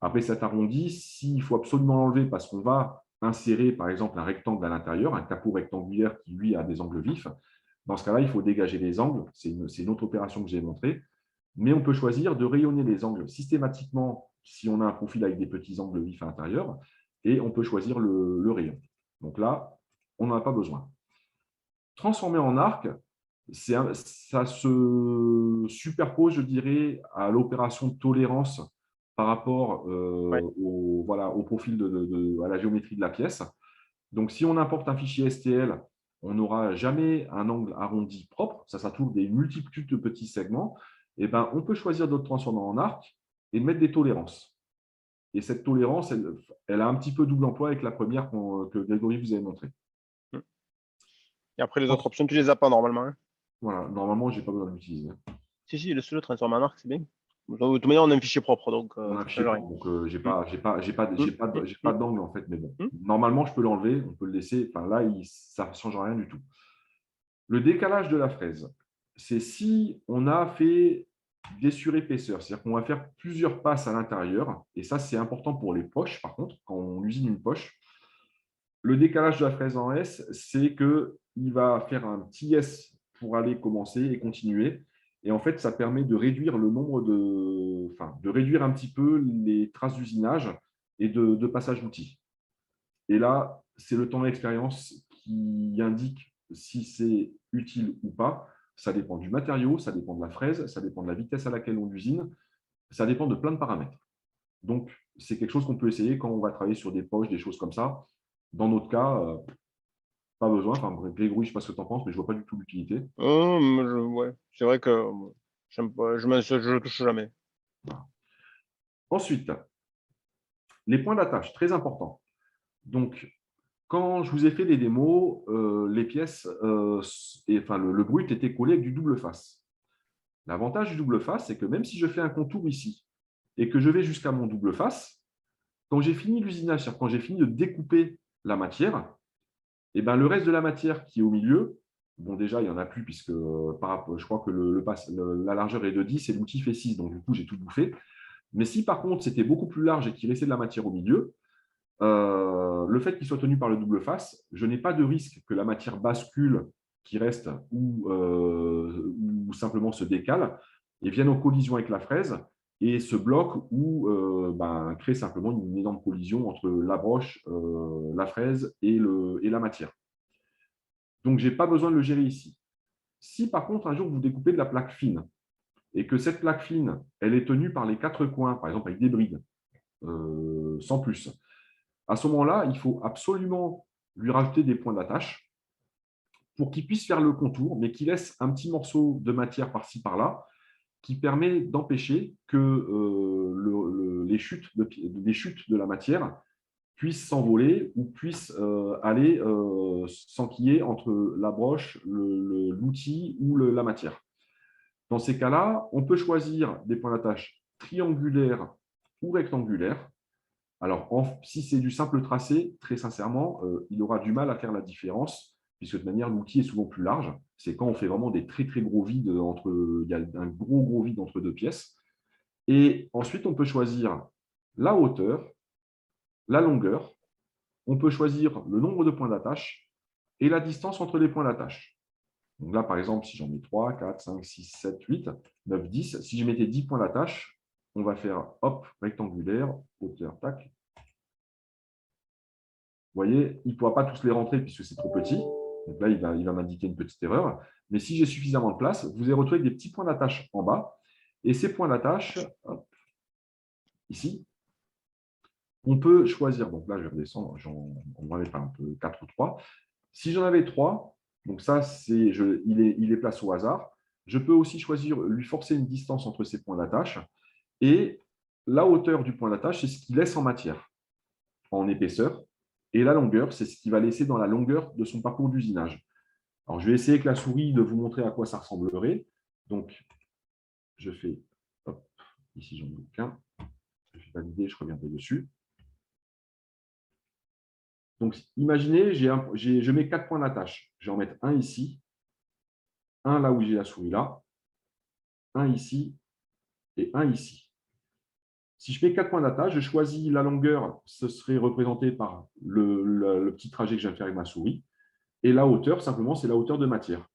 Après cet arrondi, s'il faut absolument l'enlever parce qu'on va insérer, par exemple, un rectangle à l'intérieur, un capot rectangulaire qui, lui, a des angles vifs, dans ce cas-là, il faut dégager les angles. C'est une autre opération que j'ai montrée. Mais on peut choisir de rayonner les angles systématiquement si on a un profil avec des petits angles vifs à l'intérieur, et on peut choisir le rayon. Donc là, on n'en a pas besoin. Transformer en arc, ça se superpose, je dirais, à l'opération de tolérance par rapport Ouais. au profil à la géométrie de la pièce. Donc, si on importe un fichier STL, on n'aura jamais un angle arrondi propre. Ça sera toujours des multitudes de petits segments. Et ben, on peut choisir de le transformer en arc et de mettre des tolérances. Et cette tolérance, elle a un petit peu double emploi avec la première que Grégory vous avait montrée. Et après, les autres options, tu les as pas normalement, hein. Voilà, normalement, je n'ai pas besoin de l'utiliser. Si, le transformer en arc, c'est bien. De toute manière, on a un fichier propre, donc On a un ça fichier change rien. propre, donc j'ai pas d'angle en fait, mais bon. Mm. Normalement, je peux l'enlever, on peut le laisser. Enfin là, ça ne change rien du tout. Le décalage de la fraise, c'est si on a fait des surépaisseurs, c'est-à-dire qu'on va faire plusieurs passes à l'intérieur, et ça, c'est important pour les poches, par contre, quand on usine une poche. Le décalage de la fraise en S, c'est qu'il va faire un petit S pour aller commencer et continuer. Et en fait, ça permet de réduire de réduire un petit peu les traces d'usinage et de passage d'outils. Et là, c'est le temps d'expérience qui indique si c'est utile ou pas. Ça dépend du matériau, ça dépend de la fraise, ça dépend de la vitesse à laquelle on usine, ça dépend de plein de paramètres. Donc, c'est quelque chose qu'on peut essayer quand on va travailler sur des poches, des choses comme ça. Dans notre cas, pas besoin. Enfin, Grégory, je ne sais pas ce que tu en penses, mais je ne vois pas du tout l'utilité. Ouais. C'est vrai que Je ne touche jamais. Ensuite, les points d'attache, très important. Donc, quand je vous ai fait les démos, les pièces, le brut était collé avec du double face. L'avantage du double face, c'est que même si je fais un contour ici et que je vais jusqu'à mon double face, quand j'ai fini l'usinage, c'est-à-dire quand j'ai fini de découper la matière, et ben, le reste de la matière qui est au milieu, bon déjà, il n'y en a plus puisque je crois que la largeur est de 10 et l'outil fait 6, donc du coup, j'ai tout bouffé. Mais si par contre, c'était beaucoup plus large et qu'il restait de la matière au milieu, le fait qu'il soit tenu par le double face, je n'ai pas de risque que la matière bascule, qui reste ou simplement se décale et vienne en collision avec la fraise et se bloque ou crée simplement une énorme collision entre la broche, la fraise et la matière. Donc, je n'ai pas besoin de le gérer ici. Si par contre, un jour, vous découpez de la plaque fine et que cette plaque fine, elle est tenue par les 4 coins, par exemple avec des brides, sans plus, à ce moment-là, il faut absolument lui rajouter des points d'attache pour qu'il puisse faire le contour, mais qu'il laisse un petit morceau de matière par-ci, par-là, qui permet d'empêcher que les chutes de la matière puissent s'envoler ou puissent aller s'enquiller entre la broche, l'outil ou la matière. Dans ces cas-là, on peut choisir des points d'attache triangulaires ou rectangulaires. Alors, si c'est du simple tracé, très sincèrement, il aura du mal à faire la différence, puisque de toute manière, l'outil est souvent plus large. C'est quand on fait vraiment des très, très gros vides, il y a un gros vide entre deux pièces. Et ensuite, on peut choisir la hauteur, la longueur. On peut choisir le nombre de points d'attache et la distance entre les points d'attache. Donc là, par exemple, si j'en mets 3, 4, 5, 6, 7, 8, 9, 10, si je mettais 10 points d'attache, on va faire hop, rectangulaire, hauteur, tac. Vous voyez, il ne pourra pas tous les rentrer puisque c'est trop petit. Donc là, il va m'indiquer une petite erreur. Mais si j'ai suffisamment de place, vous allez retrouver des petits points d'attache en bas. Et ces points d'attache, ici, on peut choisir. Donc là, je vais redescendre. On va mettre un peu 4 ou 3. Si j'en avais 3, donc ça, il est place au hasard. Je peux aussi choisir, lui forcer une distance entre ces points d'attache. Et la hauteur du point d'attache, c'est ce qu'il laisse en matière, en épaisseur. Et la longueur, c'est ce qu'il va laisser dans la longueur de son parcours d'usinage. Alors, je vais essayer avec la souris de vous montrer à quoi ça ressemblerait. Donc, je fais, hop, ici, j'en ai qu'un. Je fais valider, je reviendrai dessus. Donc, imaginez, je mets 4 points d'attache. Je vais en mettre un ici, un là où j'ai la souris là, un ici et un ici. Si je mets 4 points d'attache, je choisis la longueur, ce serait représenté par le petit trajet que je viens de faire avec ma souris. Et la hauteur, simplement, c'est la hauteur de matière.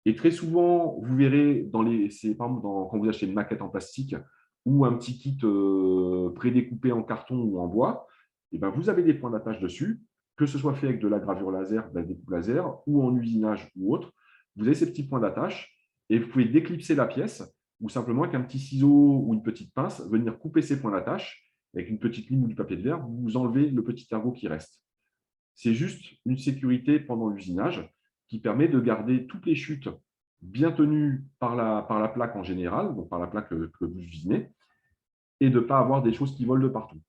Et très souvent, vous verrez, par exemple, quand vous achetez une maquette en plastique ou un petit kit prédécoupé en carton ou en bois, et ben, vous avez des points d'attache dessus, que ce soit fait avec de la gravure laser, de la découpe laser ou en usinage ou autre. Vous avez ces petits points d'attache et vous pouvez déclipser la pièce ou simplement avec un petit ciseau ou une petite pince, venir couper ces points d'attache avec une petite lime ou du papier de verre, vous enlevez le petit ergot qui reste. C'est juste une sécurité pendant l'usinage qui permet de garder toutes les chutes bien tenues par la plaque en général, donc par la plaque que vous usinez, et de ne pas avoir des choses qui volent de partout.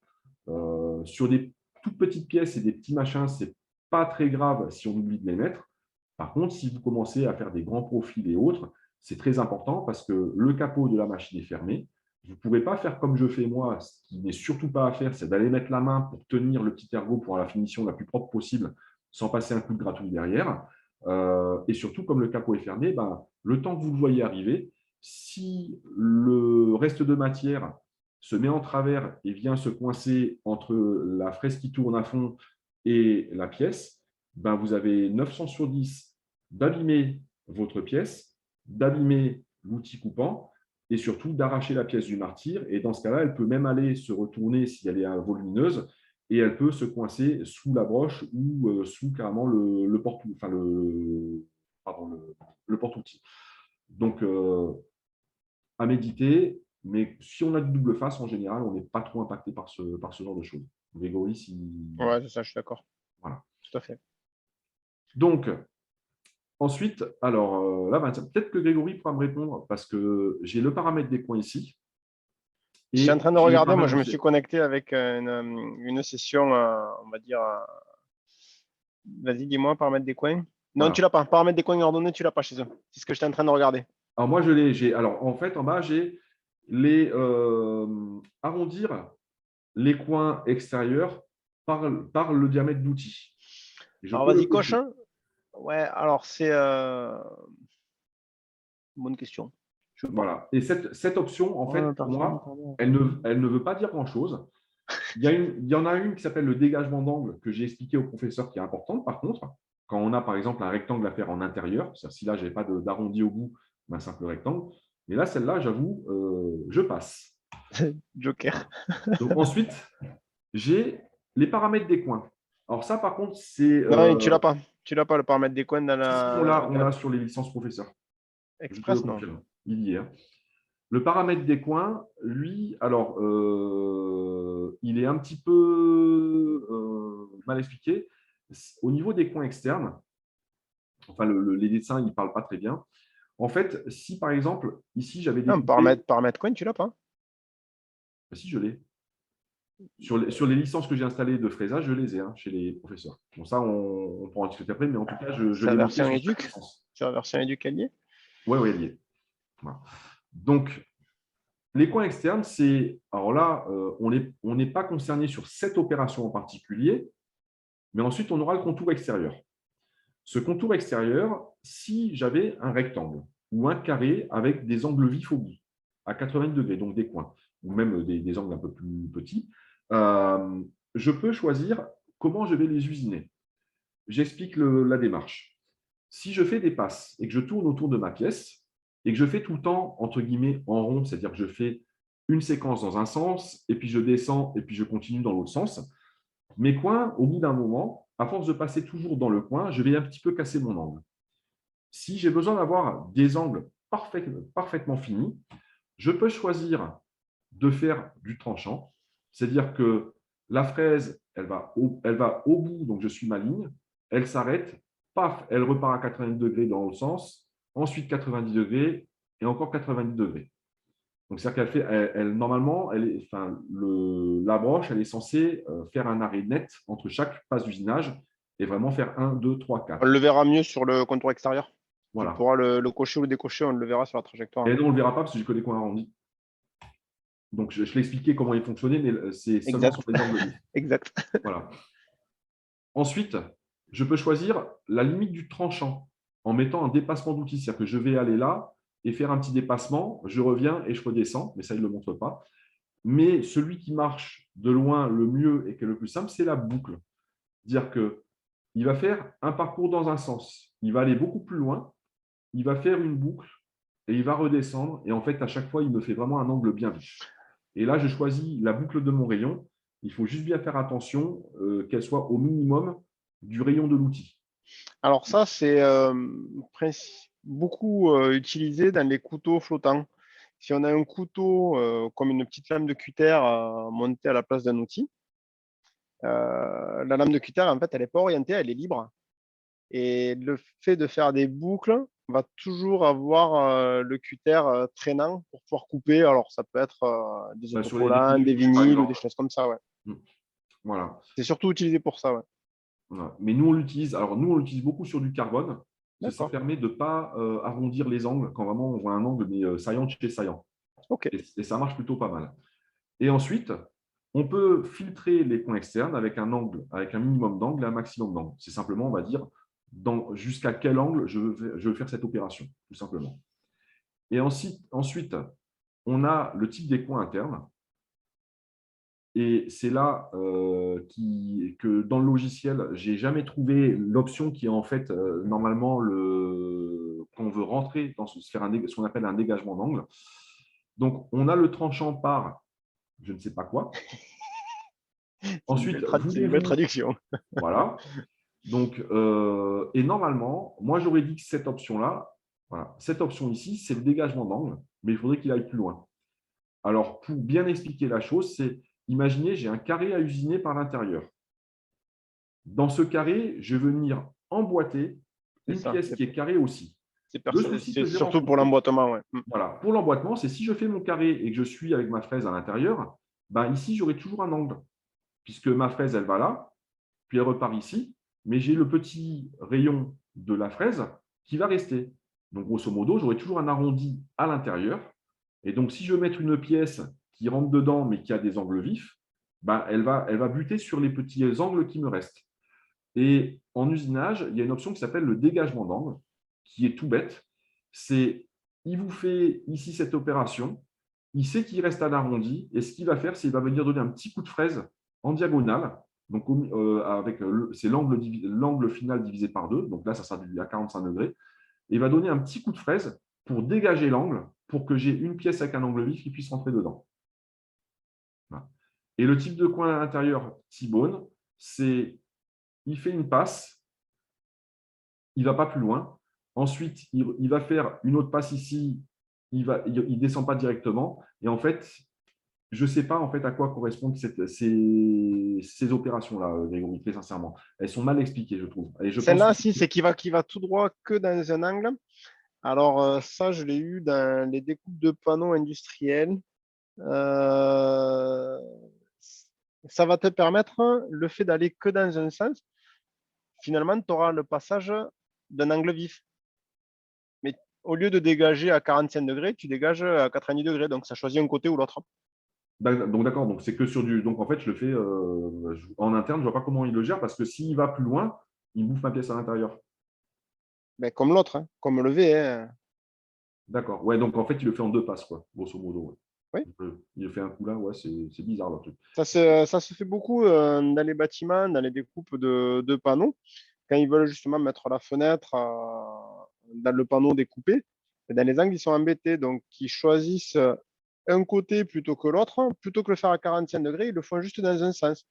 Sur des toutes petites pièces et des petits machins, ce n'est pas très grave si on oublie de les mettre. Par contre, si vous commencez à faire des grands profils et autres, c'est très important parce que le capot de la machine est fermé. Vous ne pouvez pas faire comme je fais moi, ce qui n'est surtout pas à faire, c'est d'aller mettre la main pour tenir le petit ergot pour avoir la finition la plus propre possible sans passer un coup de gratouille derrière. Et surtout, comme le capot est fermé, le temps que vous le voyez arriver, si le reste de matière se met en travers et vient se coincer entre la fraise qui tourne à fond et la pièce, vous avez 900 sur 10 d'abîmer votre pièce, d'abîmer l'outil coupant et surtout d'arracher la pièce du martyr. Et dans ce cas-là, elle peut même aller se retourner si elle est volumineuse et elle peut se coincer sous la broche ou sous carrément le porte-outil. Donc, à méditer, mais si on a du double face, en général, on n'est pas trop impacté par ce genre de choses. Grégory, si… Ouais, c'est ça, je suis d'accord. Voilà. Tout à fait. Donc, Ensuite, alors là, peut-être que Grégory pourra me répondre parce que j'ai le paramètre des coins ici. Je suis en train de j'ai les regarder. Moi, je me paramètres suis connecté avec une session, on va dire. Vas-y, dis-moi, paramètres des coins. Non, Voilà. tu l'as pas. Paramètres des coins ordonnés, tu l'as pas chez eux. C'est ce que j'étais en train de regarder. Alors moi, alors en fait, en bas, j'ai les arrondir les coins extérieurs par le diamètre d'outil. Je Alors, peux le vas-y, coche cocher. un. Ouais, alors, c'est bonne question. Je sais pas. Voilà. Et cette option, en fait, pour moi, Pardon. elle ne veut pas dire grand-chose. Il y en a une qui s'appelle le dégagement d'angle que j'ai expliqué au professeur qui est importante. Par contre, quand on a par exemple un rectangle à faire en intérieur, c'est-à-dire si là, je n'avais pas d'arrondi au bout, un simple rectangle. Mais là, celle-là, j'avoue, je passe. Joker. Donc, ensuite, j'ai les paramètres des coins. Alors ça, par contre, c'est… Non, tu l'as pas. Tu l'as pas, le paramètre des coins dans si, la. on l'a sur les licences professeurs. Je te le Express, non. confirme. Il y est. Hein. Le paramètre des coins, lui, alors, il est un petit peu mal expliqué. Au niveau des coins externes, enfin, les dessins, ils ne parlent pas très bien. En fait, si par exemple, ici, j'avais Non, découpé… paramètre coin, tu l'as pas. Si, je l'ai. Sur les licences que j'ai installées de fraisage, je les ai chez les professeurs. Bon, ça, on pourra en discuter après, mais en tout cas, je C'est la l'ai noté version sur chaque éduc. licence. C'est la version éduc allié. Oui, oui, elle y est. Voilà. Donc, les coins externes, c'est… Alors là, on n'est pas concerné sur cette opération en particulier, mais ensuite, on aura le contour extérieur. Ce contour extérieur, si j'avais un rectangle ou un carré avec des angles vifs au bout, à 90 degrés, donc des coins, ou même des angles un peu plus petits, je peux choisir comment je vais les usiner. J'explique la démarche. Si je fais des passes et que je tourne autour de ma pièce et que je fais tout le temps, entre guillemets, en rond, c'est-à-dire que je fais une séquence dans un sens et puis je descends et puis je continue dans l'autre sens, mes coins, au bout d'un moment, à force de passer toujours dans le coin, je vais un petit peu casser mon angle. Si j'ai besoin d'avoir des angles parfaitement finis, je peux choisir de faire du tranchant, c'est-à-dire que la fraise, elle va au bout, donc je suis ma ligne, elle s'arrête, paf, elle repart à 90 degrés dans l'autre sens, ensuite 90 degrés et encore 90 degrés. Donc, c'est-à-dire qu'elle fait, normalement, la broche, elle est censée faire un arrêt net entre chaque passe d'usinage et vraiment faire 1, 2, 3, On 4. le verra mieux sur le contour extérieur. Tu Voilà. pourras le cocher ou le décocher, on le verra sur la trajectoire. Et non, on ne le verra pas parce que j'ai que des coins arrondis. Donc, je l'ai expliqué comment il fonctionnait, mais c'est seulement Exact. sur les angles vifs. Exact. Voilà. Ensuite, je peux choisir la limite du tranchant en mettant un dépassement d'outil. C'est-à-dire que je vais aller là et faire un petit dépassement, je reviens et je redescends, mais ça, il ne le montre pas. Mais celui qui marche de loin le mieux et qui est le plus simple, c'est la boucle. C'est-à-dire qu'il va faire un parcours dans un sens. Il va aller beaucoup plus loin, il va faire une boucle et il va redescendre. Et en fait, à chaque fois, il me fait vraiment un angle bien vif. Et là, je choisis la boucle de mon rayon. Il faut juste bien faire attention qu'elle soit au minimum du rayon de l'outil. Alors ça, c'est beaucoup utilisé dans les couteaux flottants. Si on a un couteau comme une petite lame de cutter montée à la place d'un outil, la lame de cutter, en fait, elle n'est pas orientée, elle est libre. Et le fait de faire des boucles va toujours avoir le cutter traînant pour pouvoir couper. Alors, ça peut être des Sur les autocollants, des vinyles, par vinyles ou des exemple. choses comme ça. Ouais. Voilà. C'est surtout utilisé pour ça. Ouais. Voilà. Mais nous, on l'utilise. Alors, nous, on l'utilise beaucoup sur du carbone. Ça D'accord. permet de ne pas arrondir les angles quand vraiment on voit un angle mais saillant de chez saillant. OK. Et ça marche plutôt pas mal. Et ensuite, on peut filtrer les coins externes avec un angle, avec un minimum d'angle et un maximum d'angle. C'est simplement, on va dire, jusqu'à quel angle je veux faire cette opération, tout simplement. Et ensuite, on a le type des coins internes. Et c'est là que dans le logiciel, je n'ai jamais trouvé l'option qui est en fait normalement qu'on veut rentrer dans ce qu'on appelle un dégagement d'angle. Donc, on a le tranchant par je ne sais pas quoi. Ensuite, C'est une belle traduction. Voilà. Donc, et normalement, moi, j'aurais dit que cette option-là, voilà, cette option ici, c'est le dégagement d'angle, mais il faudrait qu'il aille plus loin. Alors, pour bien expliquer la chose, c'est, imaginez, j'ai un carré à usiner par l'intérieur. Dans ce carré, je vais venir emboîter une ça. pièce qui est carrée aussi. Le souci que C'est je vais surtout pour rencontrer, l'emboîtement. Ouais. voilà, pour l'emboîtement, c'est si je fais mon carré et que je suis avec ma fraise à l'intérieur, ben ici, j'aurai toujours un angle, puisque ma fraise, elle va là, puis elle repart ici, mais j'ai le petit rayon de la fraise qui va rester. Donc, grosso modo, j'aurai toujours un arrondi à l'intérieur. Et donc, si je veux mettre une pièce qui rentre dedans, mais qui a des angles vifs, ben, elle va buter sur les petits angles qui me restent. Et en usinage, il y a une option qui s'appelle le dégagement d'angle, qui est tout bête. C'est, il vous fait ici cette opération, il sait qu'il reste un arrondi, et ce qu'il va faire, c'est qu'il va venir donner un petit coup de fraise en diagonale. Donc, c'est l'angle final divisé par 2. Donc là, ça sera à 45 degrés. Et il va donner un petit coup de fraise pour dégager l'angle, pour que j'ai une pièce avec un angle vif qui puisse rentrer dedans. Voilà. Et le type de coin à l'intérieur T-bone, c'est il fait une passe, il ne va pas plus loin. Ensuite, il va faire une autre passe ici, il ne descend pas directement. Et en fait, je ne sais pas en fait, à quoi correspondent ces opérations-là, Grégory, très sincèrement. Elles sont mal expliquées, je trouve. Et je pense Celle-là, que si, c'est qu'il va tout droit que dans un angle. Alors, ça, je l'ai eu dans les découpes de panneaux industriels. Euh, Ça va te permettre, le fait d'aller que dans un sens, finalement, tu auras le passage d'un angle vif. Mais au lieu de dégager à 45 degrés, tu dégages à 90 degrés. Donc, ça choisit un côté ou l'autre. donc d'accord, donc c'est que sur du. Donc en fait, je le fais en interne, je ne vois pas comment il le gère parce que s'il va plus loin, il bouffe ma pièce à l'intérieur. Mais comme l'autre, hein, comme le V. Hein. D'accord. Ouais, donc en fait, il le fait en deux passes, quoi, grosso modo. Ouais. Oui. Il le fait un coup là, ouais, c'est bizarre le truc. Ça se fait beaucoup dans les bâtiments, dans les découpes de panneaux. Quand ils veulent justement mettre la fenêtre dans le panneau découpé, et dans les angles, ils sont embêtés. Donc, ils choisissent un côté plutôt que l'autre. Plutôt que le faire à 45 degrés, ils le font juste dans un sens.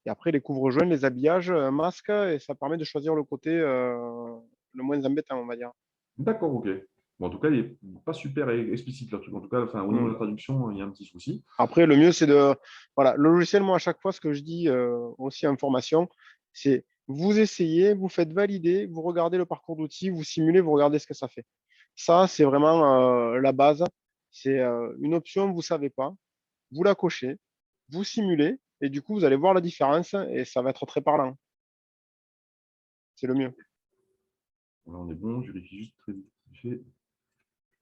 Et après, les couvre-joints, les habillages, un masque, et ça permet de choisir le côté le moins embêtant, on va dire. D'accord, ok. Bon, en tout cas, il n'est pas super explicite le truc. En tout cas, enfin, au niveau de Hmm. la traduction, il y a un petit souci. Après, le mieux, c'est de. Voilà, le logiciel, moi, à chaque fois, ce que je dis aussi en formation, c'est vous essayez, vous faites valider, vous regardez le parcours d'outils, vous simulez, vous regardez ce que ça fait. Ça, c'est vraiment la base. C'est une option, vous ne savez pas, vous la cochez, vous simulez, et du coup, vous allez voir la différence et ça va être très parlant. C'est le mieux. Là, on est bon. Je vérifie juste très vite.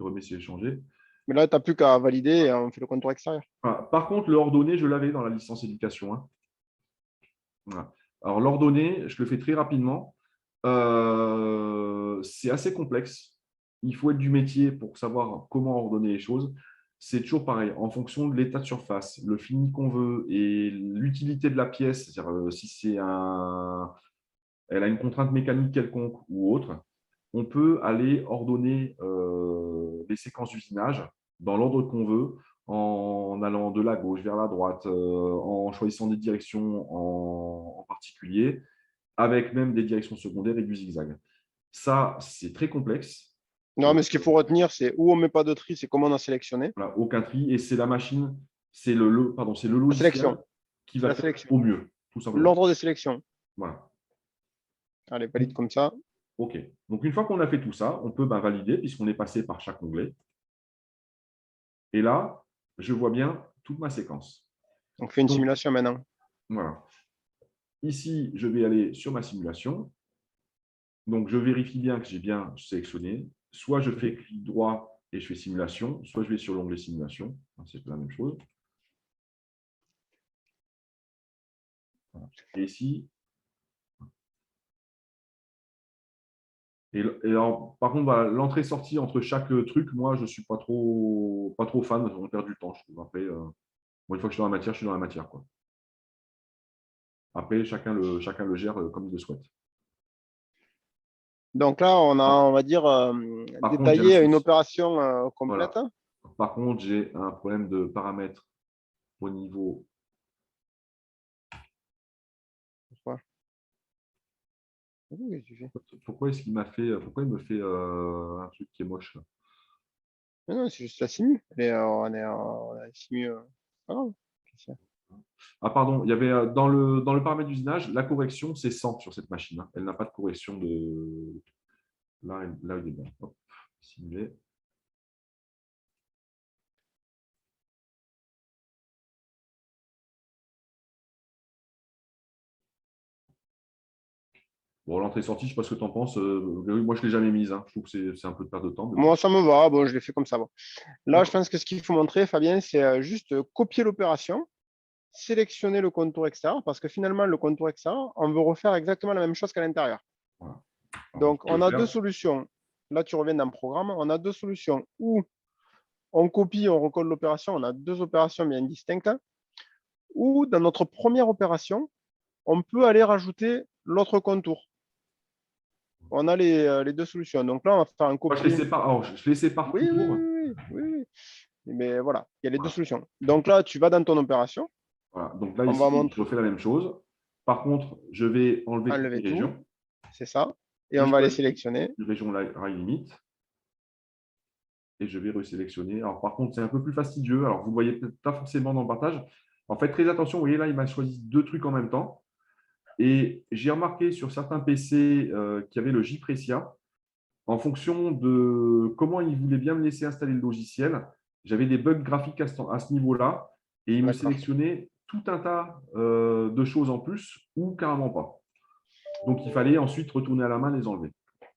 Je remets si j'ai changé. Mais là, tu n'as plus qu'à valider et on fait le contour extérieur. Voilà. Par contre, le ordonné, je l'avais dans la licence éducation. Hein. Voilà. Alors, l'ordonné, je le fais très rapidement. C'est assez complexe. Il faut être du métier pour savoir comment ordonner les choses. C'est toujours pareil, en fonction de l'état de surface, le fini qu'on veut et l'utilité de la pièce, c'est-à-dire si elle a une contrainte mécanique quelconque ou autre, on peut aller ordonner les séquences d'usinage dans l'ordre qu'on veut, en allant de la gauche vers la droite, en choisissant des directions en particulier, avec même des directions secondaires et du zigzag. Ça, c'est très complexe. Non, mais ce qu'il faut retenir, c'est où on ne met pas de tri, c'est comment on a sélectionné. Voilà, aucun tri. Et c'est la machine, c'est c'est le La sélection, logiciel qui c'est va la faire sélection. au mieux, tout simplement. L'ordre des sélections. Voilà. Allez, valide comme ça. OK. Donc, une fois qu'on a fait tout ça, on peut valider puisqu'on est passé par chaque onglet. Et là, je vois bien toute ma séquence. On fait une Donc, simulation maintenant. voilà. Ici, je vais aller sur ma simulation. Donc, je vérifie bien que j'ai bien sélectionné. Soit je fais clic droit et je fais simulation, soit je vais sur l'onglet simulation. C'est la même chose. Voilà. Et ici, alors, par contre, l'entrée-sortie entre chaque truc, moi, je ne suis pas trop fan. On perd du temps, je trouve. Après, une fois que je suis dans la matière, je suis dans la matière, quoi. Après, chacun le gère comme il le souhaite. Donc là, on va dire, Par contre, j'ai un détaillé une souci. opération complète. Voilà. Par contre, j'ai un problème de paramètres au niveau. Pourquoi? Qu'est-ce que tu fais? Pourquoi est-ce qu'il m'a fait. Pourquoi il me fait un truc qui est moche là? Non, non, c'est juste la simu. On a la simu. Ah, qu'est-ce qu'il y a? Ah, pardon, il y avait dans le paramètre d'usinage, la correction, c'est 100 sur cette machine. Hein. Elle n'a pas de correction de. Là, il est bon. Hop, simuler. Bon, l'entrée-sortie, je ne sais pas ce que tu en penses. Moi, je ne l'ai jamais mise. Hein. Je trouve que c'est un peu de perte de temps. Moi, ça me va. Bon, je l'ai fait comme ça. Bon. Là, je pense que ce qu'il faut montrer, Fabien, c'est juste copier l'opération, sélectionner le contour extérieur, parce que finalement, le contour extérieur, on veut refaire exactement la même chose qu'à l'intérieur. Voilà. Donc, on a deux solutions. Là, tu reviens dans le programme. On a deux solutions où on copie, on recolle l'opération. On a deux opérations bien distinctes. Ou dans notre première opération, on peut aller rajouter l'autre contour. On a les deux solutions. Donc là, on va faire un Moi, copier. je les sépare Oui, toujours. oui. Mais voilà, il y a les deux solutions. Donc là, tu vas dans ton opération. Voilà. Donc là, On ici, va montrer. je refais la même chose. Par contre, je vais enlever toutes les Enlever tout. régions. C'est ça. Et Je on va les choisis sélectionner. une région rail limite. Et je vais resélectionner. Alors, par contre, c'est un peu plus fastidieux. Alors, vous ne voyez peut-être pas forcément dans le partage. En fait, très attention. Vous voyez là, il m'a choisi deux trucs en même temps. Et j'ai remarqué sur certains PC qui avaient le JPrecia, en fonction de comment il voulait bien me laisser installer le logiciel, j'avais des bugs graphiques à ce niveau-là. Et il me sélectionnait tout un tas de choses en plus ou carrément pas. Donc, il fallait ensuite retourner à la main les enlever.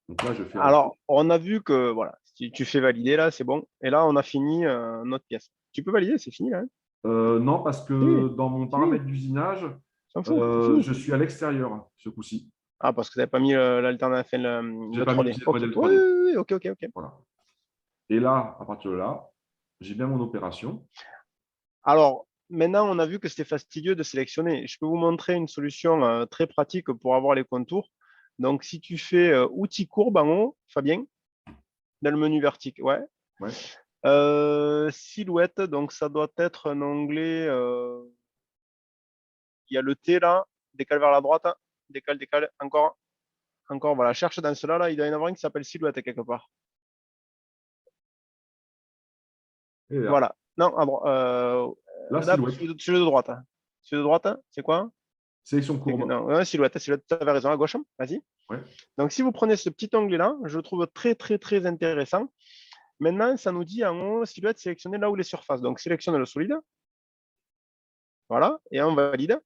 Donc là, je fais. Alors, on a vu que voilà, si tu fais valider là, c'est bon. Et là, on a fini notre pièce. Tu peux valider, c'est fini là. Hein. Non, parce que Si, dans mon paramètre d'usinage, s'en fout, c'est fini. je suis à l'extérieur ce coup-ci. Ah, parce que tu n'avais pas mis l'alternative, Je le n'ai pas 3D. utilisé le Ok, modèle oui, 3D. oui, ok. Voilà. Et là, à partir de là, j'ai bien mon opération. Alors, maintenant, on a vu que c'était fastidieux de sélectionner. Je peux vous montrer une solution très pratique pour avoir les contours. Donc, si tu fais outils courbes en haut, Fabien, dans le menu vertical, ouais. Ouais. Silhouette, donc ça doit être un onglet. Il y a le T là, décale vers la droite, décale, encore, voilà. Cherche dans cela là, il doit y en avoir un qui s'appelle silhouette quelque part. Et là, Voilà. Non, la là, silhouette, celui de droite. Celui de droite, c'est quoi? sélection courbe. Non, silhouette, tu avais raison, à gauche, vas-y. Ouais. Donc, si vous prenez ce petit onglet-là, je le trouve très intéressant. Maintenant, ça nous dit en haut, silhouette, sélectionner là où les surfaces. Donc, sélectionne le solide. Voilà, et on valide.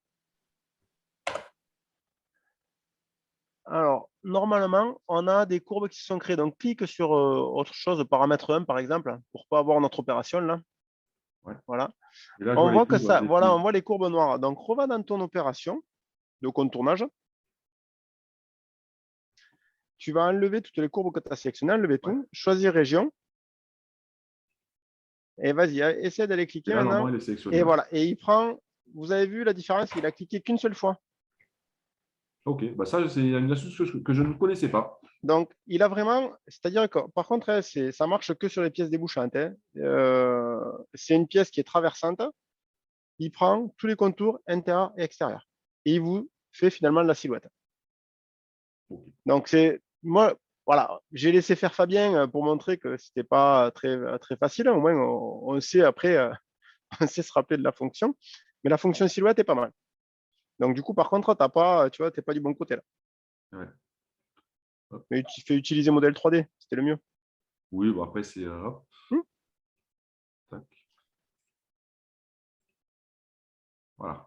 Alors, normalement, on a des courbes qui se sont créées. Donc, clique sur autre chose, paramètre 1, par exemple, pour ne pas avoir notre opération là. Ouais. Voilà. Et là, je On vois les voit que courbes, ça, voilà, on voit les courbes noires. Donc, reva dans ton opération de contournage. Tu vas enlever toutes les courbes que tu as sélectionnées, enlever tout, choisir région. Et vas-y, essaie d'aller cliquer et là, maintenant. normalement, il est sélectionné. Et voilà. Et il prend, vous avez vu la différence, il a cliqué qu'une seule fois. OK, bah ça, c'est une astuce que je ne connaissais pas. Donc, il a vraiment, c'est-à-dire que par contre, hein, ça marche que sur les pièces débouchantes. Hein. C'est une pièce qui est traversante. Il prend tous les contours intérieurs et extérieurs. Et il vous fait finalement la silhouette. Okay. Donc, c'est moi, voilà, j'ai laissé faire Fabien pour montrer que c'était pas très facile. Au moins, on sait après, on sait se rappeler de la fonction. Mais la fonction silhouette est pas mal. Donc, du coup, par contre, t'as pas, tu vois, t'es pas du bon côté là. Ouais. Mais tu fais utiliser modèle 3D, c'était le mieux. Oui, bon, après, c'est. Tac. Voilà.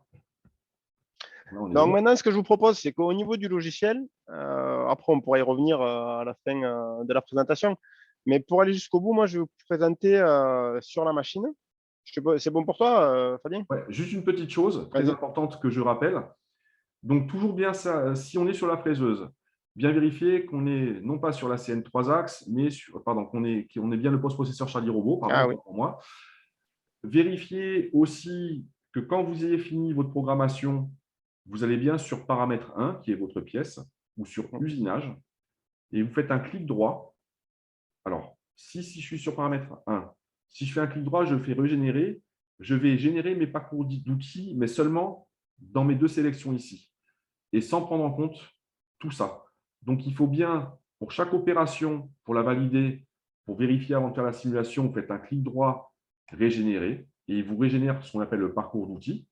Là, on est Donc bon. maintenant, ce que je vous propose, c'est qu'au niveau du logiciel, après on pourra y revenir à la fin de la présentation, mais pour aller jusqu'au bout, moi je vais vous présenter sur la machine. C'est bon pour toi, Fabien? Ouais, juste une petite chose très Vas-y. importante que je rappelle. Donc, toujours bien ça, si on est sur la fraiseuse, bien vérifier qu'on est non pas sur la CN 3 axes, mais qu'on est bien le post-processeur Charlie Robot, Ah oui. pour moi. Vérifiez aussi que quand vous ayez fini votre programmation, vous allez bien sur paramètre 1, qui est votre pièce, ou sur usinage, et vous faites un clic droit. Alors, si je suis sur paramètre 1, si je fais un clic droit, je fais régénérer, je vais générer mes parcours d'outils, mais seulement dans mes deux sélections ici, et sans prendre en compte tout ça. Donc, il faut bien, pour chaque opération, pour la valider, pour vérifier avant de faire la simulation, vous faites un clic droit, régénérer, et il vous régénère ce qu'on appelle le parcours d'outils.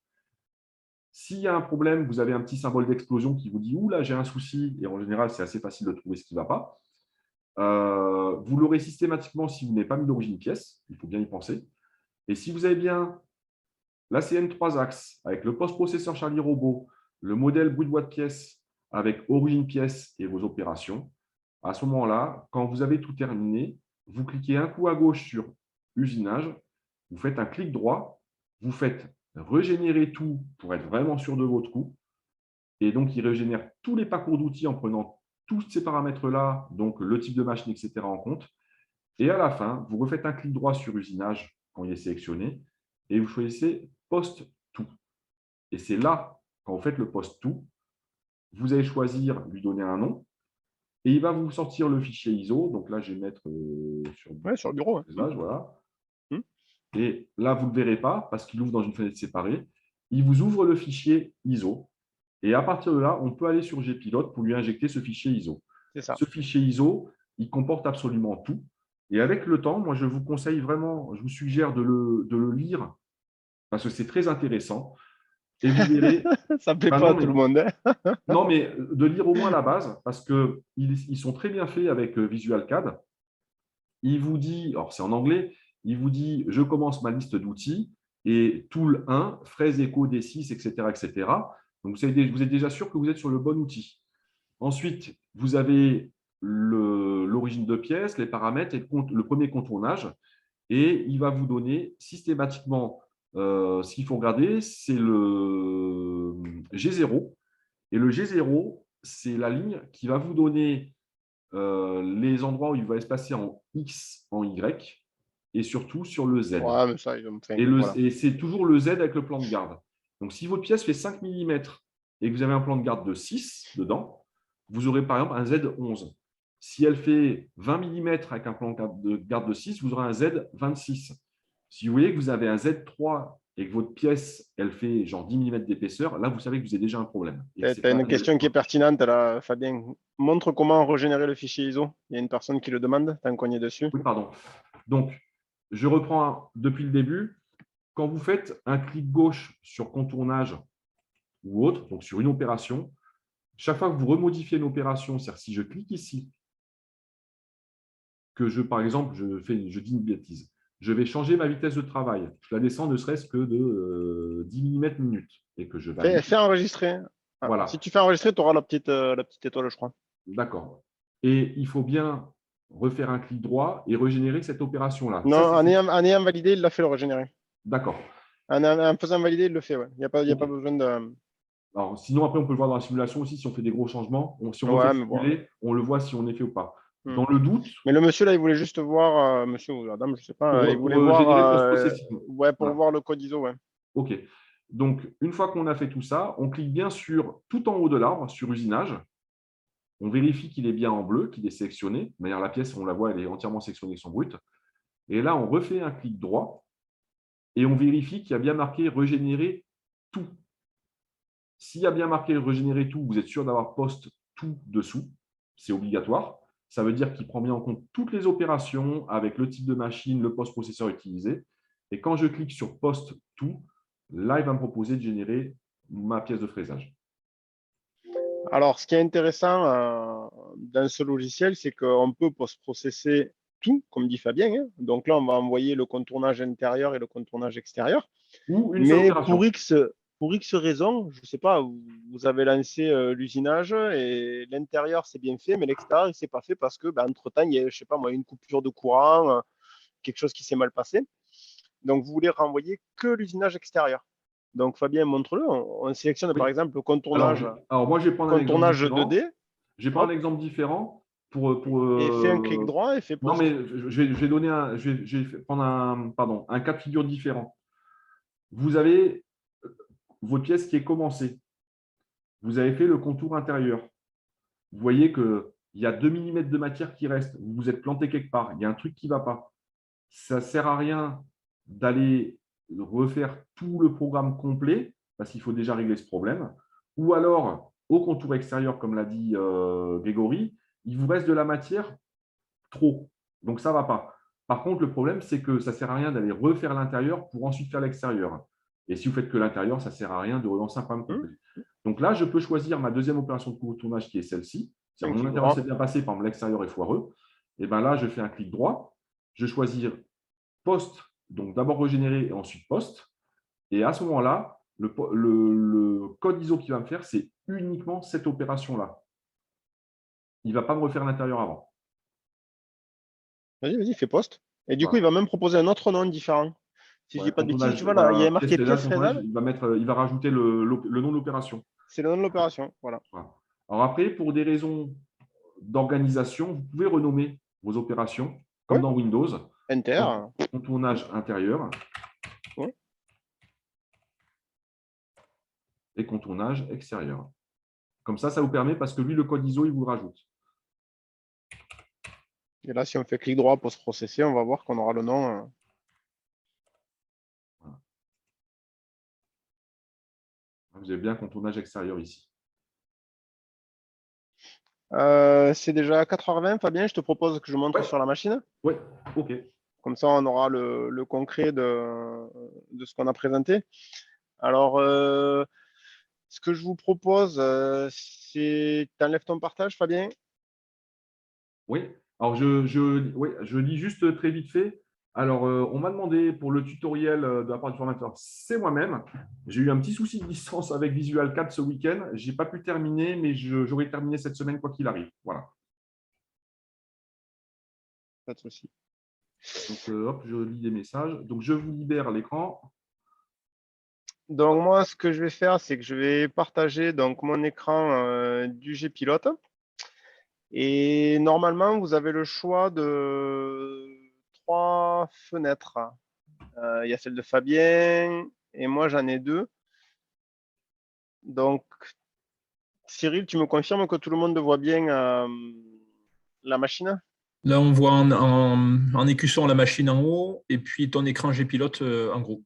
S'il y a un problème, vous avez un petit symbole d'explosion qui vous dit « Ouh là, j'ai un souci », et en général, c'est assez facile de trouver ce qui ne va pas. vous l'aurez systématiquement si vous n'avez pas mis d'origine pièce. Il faut bien y penser. Et si vous avez bien la CN3 axes avec le post-processeur Charlie Robot, le modèle bruit de boîte de pièce avec origine pièce et vos opérations, à ce moment-là, quand vous avez tout terminé, vous cliquez un coup à gauche sur usinage, vous faites un clic droit, vous faites régénérer tout pour être vraiment sûr de votre coup. Et donc, il régénère tous les parcours d'outils en prenant tous ces paramètres-là, donc le type de machine, etc. en compte. Et à la fin, vous refaites un clic droit sur usinage quand il est sélectionné et vous choisissez post tout. Et c'est là, quand vous faites le post tout, vous allez choisir, lui donner un nom et il va vous sortir le fichier ISO. Donc là, je vais mettre sur le bureau. Voilà. Et là, vous ne le verrez pas parce qu'il ouvre dans une fenêtre séparée. Il vous ouvre le fichier ISO. Et à partir de là, on peut aller sur Gpilote pour lui injecter ce fichier ISO. Ce fichier ISO, il comporte absolument tout. Et avec le temps, moi, je vous conseille vraiment, je vous suggère de le lire parce que c'est très intéressant. Et vous verrez… Ça ne plaît pas à tout le monde. Non, mais de lire au moins la base parce qu'ils sont très bien faits avec Visual CAD. Il vous dit, alors c'est en anglais, il vous dit « Je commence ma liste d'outils et tool 1, fraise écho D6, etc. etc. » Donc, vous êtes déjà sûr que vous êtes sur le bon outil. Ensuite, vous avez l'origine de pièce, les paramètres et le premier contournage. Et il va vous donner systématiquement, ce qu'il faut regarder, c'est le G0. Et le G0, c'est la ligne qui va vous donner les endroits où il va se passer en X, en Y, et surtout sur le Z. Ouais, mais ça, ils ont fait, et c'est toujours le Z avec le plan de garde. Donc, si votre pièce fait 5 mm et que vous avez un plan de garde de 6 dedans, vous aurez par exemple un Z11. Si elle fait 20 mm avec un plan de garde de 6, vous aurez un Z26. Si vous voyez que vous avez un Z3 et que votre pièce, elle fait genre 10 mm d'épaisseur, là, vous savez que vous avez déjà un problème. Tu as une question qui est pertinente, là, Fabien. Montre comment régénérer le fichier ISO. Il y a une personne qui le demande, tant qu'on y est dessus. Oui, pardon. Donc, je reprends depuis le début. Quand vous faites un clic gauche sur contournage ou autre, donc sur une opération, chaque fois que vous remodifiez une opération, c'est-à-dire si je clique ici, que par exemple, je dis une bêtise, je vais changer ma vitesse de travail. Je la descends ne serait-ce que de 10 mm minute. Et que je valide. Fais enregistrer. Ah, voilà. Si tu fais enregistrer, tu auras la petite étoile, je crois. D'accord. Et il faut bien refaire un clic droit et régénérer cette opération-là. Non, en ayant validé, il l'a fait le régénérer. D'accord. En faisant valider, il le fait. Ouais. Il n'y a pas besoin de… Alors, sinon, après, on peut le voir dans la simulation aussi, si on fait des gros changements. Si on refait simuler, on le voit si on est fait ou pas. Dans le doute… Mais le monsieur, là, il voulait juste voir, monsieur ou la dame, je ne sais pas, il voulait voir, pour voir le code ISO. Ouais. OK. Donc, une fois qu'on a fait tout ça, on clique bien sur tout en haut de l'arbre, sur usinage. On vérifie qu'il est bien en bleu, qu'il est sélectionné. D'ailleurs, la pièce, on la voit, elle est entièrement sélectionnée avec son brut. Et là, on refait un clic droit et on vérifie qu'il y a bien marqué « Régénérer tout ». S'il y a bien marqué « Régénérer tout », vous êtes sûr d'avoir « Post tout » dessous. C'est obligatoire. Ça veut dire qu'il prend bien en compte toutes les opérations avec le type de machine, le post-processeur utilisé. Et quand je clique sur « Post tout », là, il va me proposer de générer ma pièce de fraisage. Alors, ce qui est intéressant dans ce logiciel, c'est qu'on peut post-processer tout, comme dit Fabien. Hein. Donc là, on va envoyer le contournage intérieur et le contournage extérieur. Mais pour X raisons, je ne sais pas, vous avez lancé l'usinage et l'intérieur, c'est bien fait, mais l'extérieur, il ne s'est pas fait parce que, entre-temps, il y a, je sais pas moi, une coupure de courant, quelque chose qui s'est mal passé. Donc, vous voulez renvoyer que l'usinage extérieur. Donc, Fabien, montre-le. On sélectionne, par exemple, le contournage. Alors moi, je vais prendre un contournage 2D. Je vais prendre un exemple différent. Et fais un clic droit et fais post. Non, mais je vais donner je vais prendre un cas de figure différent. Vous avez votre pièce qui est commencée. Vous avez fait le contour intérieur. Vous voyez qu'il y a 2 mm de matière qui reste. Vous vous êtes planté quelque part. Il y a un truc qui ne va pas. Ça ne sert à rien d'aller refaire tout le programme complet parce qu'il faut déjà régler ce problème. Ou alors, au contour extérieur, comme l'a dit Grégory, il vous reste de la matière trop. Donc, ça ne va pas. Par contre, le problème, c'est que ça ne sert à rien d'aller refaire l'intérieur pour ensuite faire l'extérieur. Et si vous faites que l'intérieur, ça ne sert à rien de relancer un programme complet. Donc là, je peux choisir ma deuxième opération de contournage qui est celle-ci. Mon intérieur s'est bien passé, par exemple, l'extérieur est foireux. Et bien là, je fais un clic droit, je choisis poste, donc d'abord régénérer et ensuite poste. Et à ce moment-là, le code ISO qu'il va me faire, c'est uniquement cette opération-là. Il ne va pas me refaire l'intérieur avant. Vas-y, fais poste. Et du coup, Voilà. il va même proposer un autre nom différent. Si je dis Ouais, pas de bêtises, tu vois là, il y a marqué pièce frézable. il va rajouter le nom de l'opération. C'est le nom de l'opération. Voilà. Voilà. Alors après, pour des raisons d'organisation, vous pouvez renommer vos opérations, comme Ouais. dans Windows. Enter. Donc, contournage intérieur Ouais. et contournage extérieur. Comme ça vous permet, parce que lui, le code ISO, il vous le rajoute. Et là, si on fait clic droit pour se processer, on va voir qu'on aura le nom. Voilà. Vous avez bien contournage extérieur ici. C'est déjà 4h20, Fabien. Je te propose que je montre Ouais. sur la machine. Oui, ok. Comme ça, on aura le concret de ce qu'on a présenté. Alors, ce que je vous propose, c'est tu enlèves ton partage, Fabien. Oui. Alors, je lis juste très vite fait. Alors, on m'a demandé pour le tutoriel de la part du formateur, c'est moi-même. J'ai eu un petit souci de licence avec Visual 4 ce week-end. Je n'ai pas pu terminer, mais j'aurai terminé cette semaine quoi qu'il arrive. Voilà. Pas de souci. Donc, hop, je lis les messages. Donc, je vous libère l'écran. Donc, moi, ce que je vais faire, c'est que je vais partager donc, mon écran du Gpilote. Et normalement, vous avez le choix de 3 fenêtres. Il y a celle de Fabien et moi, j'en ai 2. Donc, Cyril, tu me confirmes que tout le monde voit bien la machine? Là, on voit en écussant la machine en haut et puis ton écran Gpilote en gros.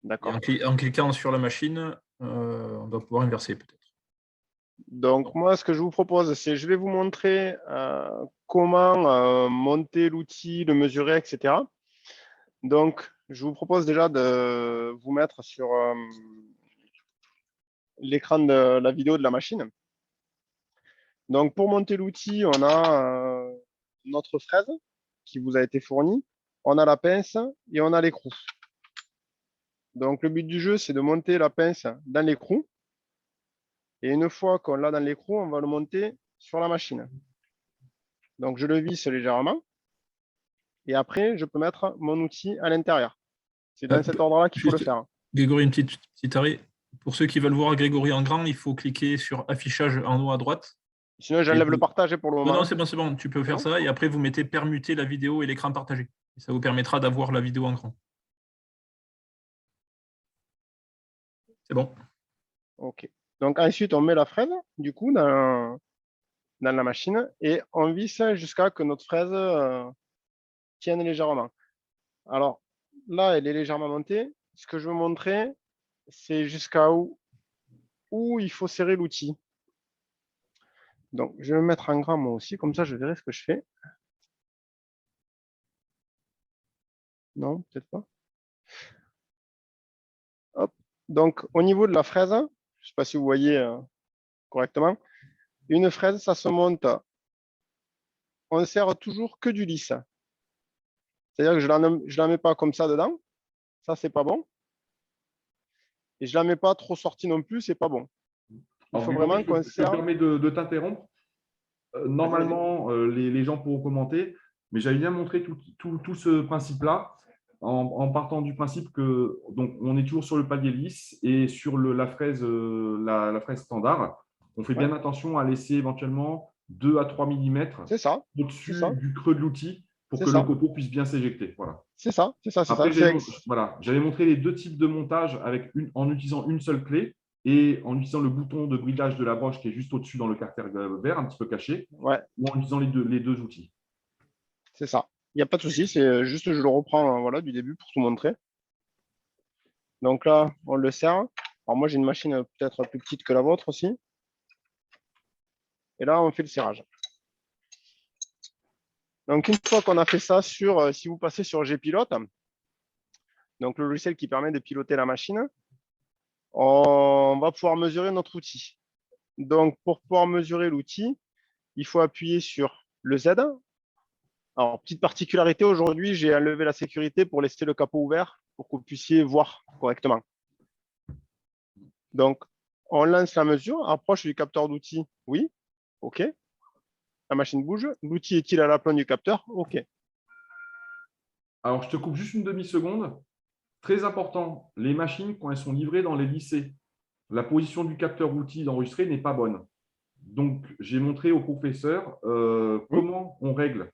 Et D'accord. en cliquant sur la machine, on doit pouvoir inverser peut-être. Donc, moi, ce que je vous propose, c'est je vais vous montrer comment monter l'outil, le mesurer, etc. Donc, je vous propose déjà de vous mettre sur l'écran de la vidéo de la machine. Donc, pour monter l'outil, on a notre fraise qui vous a été fournie, on a la pince et on a l'écrou. Donc, le but du jeu, c'est de monter la pince dans l'écrou. Et une fois qu'on l'a dans l'écrou, on va le monter sur la machine. Donc, je le visse légèrement. Et après, je peux mettre mon outil à l'intérieur. C'est dans cet ordre-là qu'il faut le faire. Grégory, une petite arrêt. Pour ceux qui veulent voir Grégory en grand, il faut cliquer sur affichage en haut à droite. Sinon, j'enlève le partage pour le moment. Non, c'est bon, tu peux faire ça. Et après, vous mettez permuter la vidéo et l'écran partagé. Et ça vous permettra d'avoir la vidéo en grand. C'est bon. OK. Donc, ensuite, on met la fraise, du coup, dans la machine et on visse jusqu'à ce que notre fraise tienne légèrement. Alors, là, elle est légèrement montée. Ce que je veux montrer, c'est jusqu'à où il faut serrer l'outil. Donc, je vais me mettre en grand moi aussi, comme ça, je verrai ce que je fais. Non, peut-être pas. Hop. Donc, au niveau de la fraise, je ne sais pas si vous voyez correctement, une fraise, ça se monte. On ne serre toujours que du lisse. C'est-à-dire que je ne la mets pas comme ça dedans. Ça, c'est pas bon. Et je ne la mets pas trop sortie non plus, c'est pas bon. Il faut vraiment qu'on serre. Je me permets de t'interrompre. Normalement, les gens pourront commenter, mais j'avais bien montré tout ce principe-là en partant du principe que donc on est toujours sur le palier lisse et sur la fraise standard. On fait bien attention à laisser éventuellement 2 à 3 mm au-dessus du creux de l'outil pour que le copeau puisse bien s'éjecter. Voilà. C'est ça. Après, j'avais montré les deux types de montage en utilisant une seule clé et en utilisant le bouton de bridage de la broche qui est juste au-dessus dans le carter vert, un petit peu caché, ou en utilisant les deux outils. C'est ça. Il n'y a pas de souci, c'est juste je le reprends voilà, du début pour tout montrer. Donc là, on le serre. Alors moi, j'ai une machine peut-être plus petite que la vôtre aussi. Et là, on fait le serrage. Donc une fois qu'on a fait ça, si vous passez sur Gpilote, donc le logiciel qui permet de piloter la machine, on va pouvoir mesurer notre outil. Donc pour pouvoir mesurer l'outil, il faut appuyer sur le Z. Alors, petite particularité, aujourd'hui, j'ai enlevé la sécurité pour laisser le capot ouvert pour que vous puissiez voir correctement. Donc, on lance la mesure, approche du capteur d'outil, oui, OK. La machine bouge. L'outil est-il à l'aplomb du capteur? OK. Alors, je te coupe juste une demi-seconde. Très important, les machines, quand elles sont livrées dans les lycées, la position du capteur outil d'enregistrer n'est pas bonne. Donc, j'ai montré au professeur comment on règle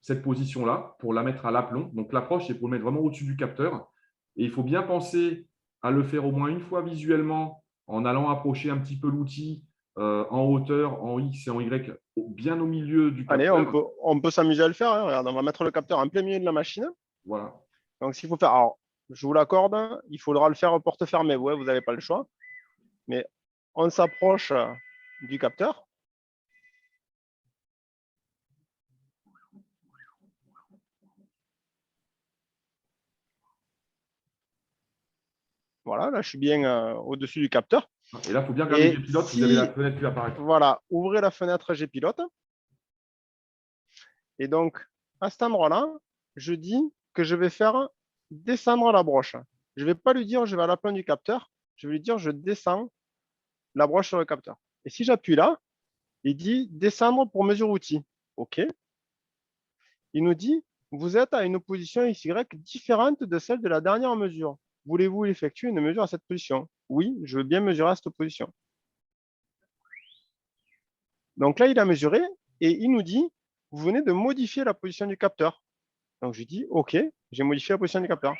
cette position-là pour la mettre à l'aplomb. Donc, l'approche, c'est pour le mettre vraiment au-dessus du capteur. Et il faut bien penser à le faire au moins une fois visuellement en allant approcher un petit peu l'outil en hauteur, en X et en Y, bien au milieu du Allez, capteur. on peut s'amuser à le faire, hein. Regarde, on va mettre le capteur en plein milieu de la machine. Voilà. Donc, s'il faut faire, alors, je vous l'accorde, il faudra le faire porte fermée. Ouais, vous n'avez pas le choix. Mais on s'approche du capteur. Voilà, là, je suis bien au-dessus du capteur. Et là, il faut bien regarder Et les pilotes. si, Vous avez la fenêtre qui apparaît. voilà, ouvrez la fenêtre G-Pilote. Et donc, à cet endroit-là, je dis que je vais faire descendre la broche. Je ne vais pas lui dire je vais à l'aplomb du capteur. Je vais lui dire je descends la broche sur le capteur. Et si j'appuie là, il dit descendre pour mesure outil. OK. Il nous dit vous êtes à une position XY différente de celle de la dernière mesure. Voulez-vous effectuer une mesure à cette position? Oui, je veux bien mesurer à cette position. Donc là, il a mesuré et il nous dit vous venez de modifier la position du capteur. Donc je lui dis OK, j'ai modifié la position du capteur.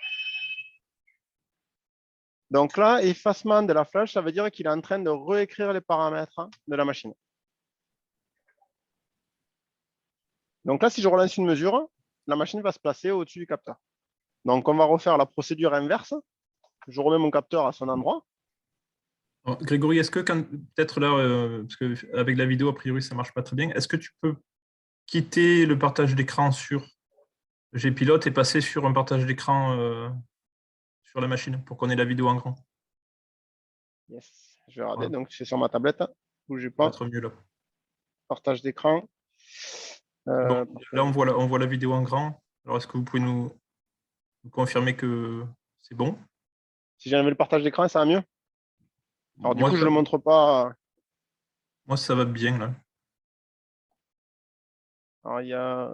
Donc là, effacement de la flash, ça veut dire qu'il est en train de réécrire les paramètres de la machine. Donc là, si je relance une mesure, la machine va se placer au-dessus du capteur. Donc on va refaire la procédure inverse. Je remets mon capteur à son endroit. Alors, Grégory, est-ce que peut-être là, parce qu'avec la vidéo, a priori, ça ne marche pas très bien, est-ce que tu peux quitter le partage d'écran sur Gpilote et passer sur un partage d'écran sur la machine pour qu'on ait la vidéo en grand? Yes, je vais regarder. Voilà. Donc c'est sur ma tablette. Bougez Ça va pas. être mieux là. Partage d'écran. Bon, là, on voit la vidéo en grand. Alors, est-ce que vous pouvez nous confirmer que c'est bon? Si j'enlève le partage d'écran, ça va mieux. Alors du coup, je ne le montre pas. Moi, ça va bien là. Alors, il y a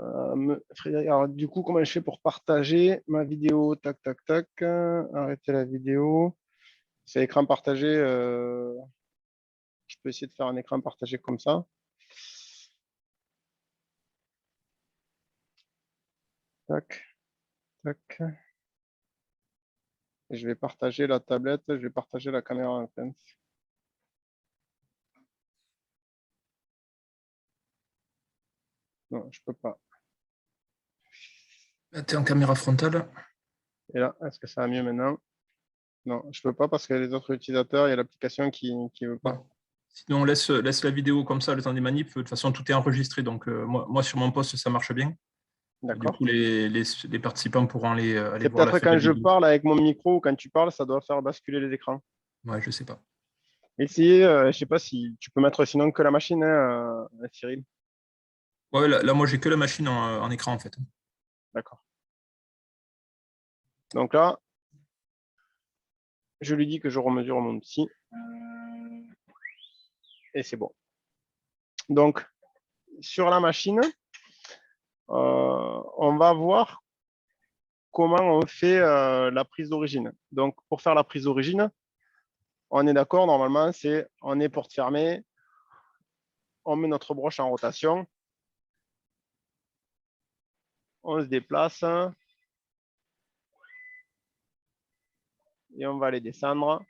Frédéric. Alors, du coup, comment je fais pour partager ma vidéo? Tac, tac, tac. Arrêter la vidéo. C'est écran partagé. Je peux essayer de faire un écran partagé comme ça. Tac, tac. Et je vais partager la tablette. Je vais partager la caméra en fait. Non, je peux pas. Tu es en caméra frontale. Et là, est-ce que ça va mieux maintenant? Non, je peux pas parce que les autres utilisateurs, il y a l'application qui ne veut pas. Ouais. Sinon, on laisse la vidéo comme ça le temps des manips. De toute façon, tout est enregistré. Donc, moi, sur mon poste, ça marche bien. Du D'accord. coup, les participants pourront aller C'est voir la peut-être fin de quand la je vidéo. parle avec mon micro ou quand tu parles, ça doit faire basculer les écrans. Ouais, je sais pas. Essayez, je sais pas si tu peux mettre sinon que la machine, hein, Cyril. Ouais, là, moi, j'ai que la machine en écran, en fait. D'accord. Donc là, je lui dis que je remesure mon outil. Et c'est bon. Donc, sur la machine, on va voir comment on fait la prise d'origine. Donc, pour faire la prise d'origine, on est d'accord, normalement, c'est on est porte fermée, on met notre broche en rotation, on se déplace et on va aller descendre.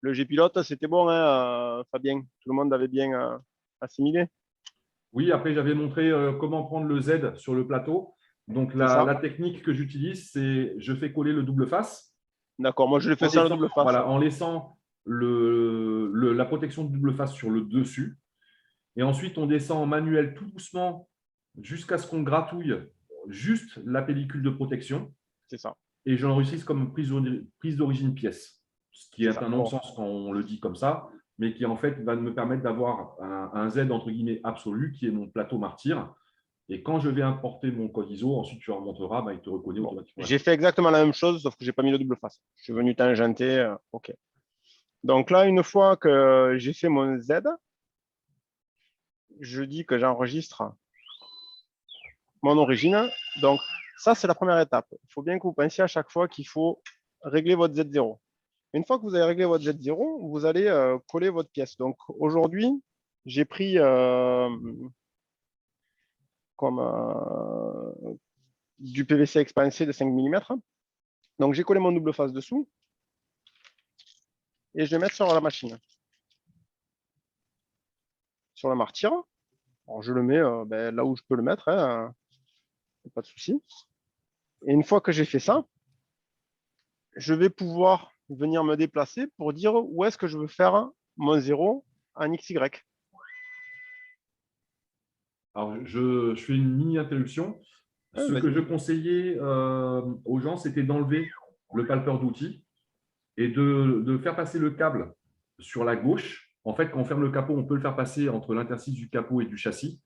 Le G-Pilote, c'était bon, hein, Fabien? Tout le monde avait bien assimilé? Oui, après, j'avais montré comment prendre le Z sur le plateau. Donc, C'est ça? la technique que j'utilise, c'est je fais coller le double face. D'accord, moi je l'ai fait En ça à la laissant, double face. voilà, en laissant la protection de double face sur le dessus. Et ensuite, on descend en manuel tout doucement jusqu'à ce qu'on gratouille juste la pellicule de protection. C'est ça. Et je l'enregistre comme prise d'origine pièce, ce qui C'est est ça. un Bon. non-sens quand on le dit comme ça. mais qui en fait va me permettre d'avoir un Z entre guillemets absolu, qui est mon plateau martyr. Et quand je vais importer mon code ISO, ensuite tu remonteras, il te reconnaît automatiquement. J'ai fait exactement la même chose, sauf que je n'ai pas mis le double face. Je suis venu tangenter. OK. Donc là, une fois que j'ai fait mon Z, je dis que j'enregistre mon origine. Donc, ça, c'est la première étape. Il faut bien que vous pensiez à chaque fois qu'il faut régler votre Z0. Une fois que vous avez réglé votre Z0, vous allez coller votre pièce. Donc, aujourd'hui, j'ai pris comme du PVC expansé de 5 mm. Donc, j'ai collé mon double face dessous et je vais mettre sur la machine. Sur le martyr. Alors, je le mets là où je peux le mettre, hein, pas de souci. Et une fois que j'ai fait ça, je vais pouvoir venir me déplacer pour dire où est-ce que je veux faire mon 0 en XY. Alors, je fais une mini interruption. Ce que je conseillais aux gens, c'était d'enlever le palpeur d'outils et de faire passer le câble sur la gauche. En fait, quand on ferme le capot, on peut le faire passer entre l'interstice du capot et du châssis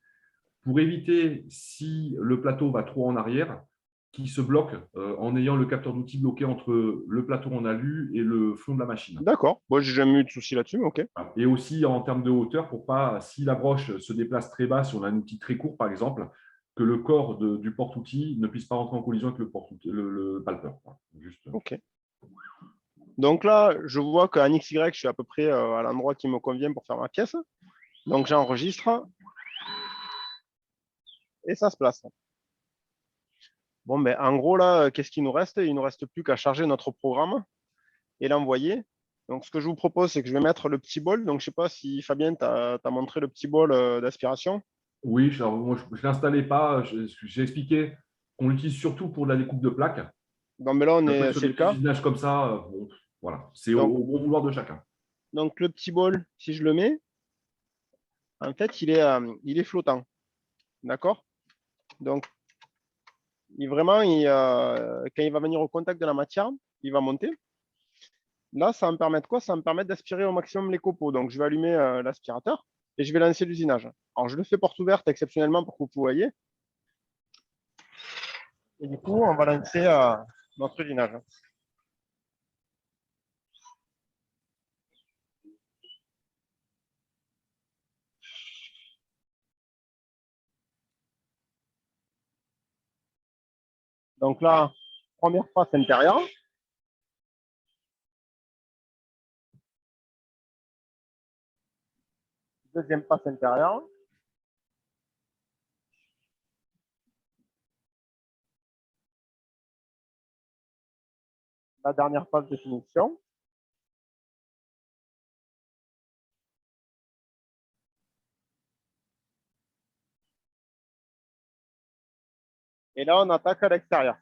pour éviter, si le plateau va trop en arrière, qu'il se bloque en ayant le capteur d'outils bloqué entre le plateau en alu et le fond de la machine. D'accord. Moi, j'ai jamais eu de souci là-dessus. OK. Et aussi en termes de hauteur, pour pas, si la broche se déplace très bas, si on a un outil très court, par exemple, que le corps du porte-outil ne puisse pas rentrer en collision avec le palpeur. Juste. OK. Donc là, je vois qu'en XY, je suis à peu près à l'endroit qui me convient pour faire ma pièce. Donc, j'enregistre et ça se place. Bon, ben, en gros, là, qu'est-ce qu'il nous reste? Il ne nous reste plus qu'à charger notre programme et l'envoyer. Donc, ce que je vous propose, c'est que je vais mettre le petit bol. Donc, je ne sais pas si Fabien t'a montré le petit bol d'aspiration. Oui, moi, je ne l'installais pas. J'ai expliqué qu'on l'utilise surtout pour la découpe de plaques. Donc, mais là, Sur c'est des le cas. usinages comme ça, bon, voilà, c'est au bon vouloir de chacun. Donc, le petit bol, si je le mets, en fait, il est flottant. D'accord? Donc, quand il va venir au contact de la matière, il va monter. Là, ça va me permettre quoi? Ça va me permettre d'aspirer au maximum les copeaux. Donc, je vais allumer l'aspirateur et je vais lancer l'usinage. Alors, je le fais porte ouverte exceptionnellement pour que vous voyez. Et du coup, on va lancer notre usinage. Donc là, première passe intérieure. Deuxième passe intérieure. La dernière phase de finition. Et là, on attaque à l'extérieur.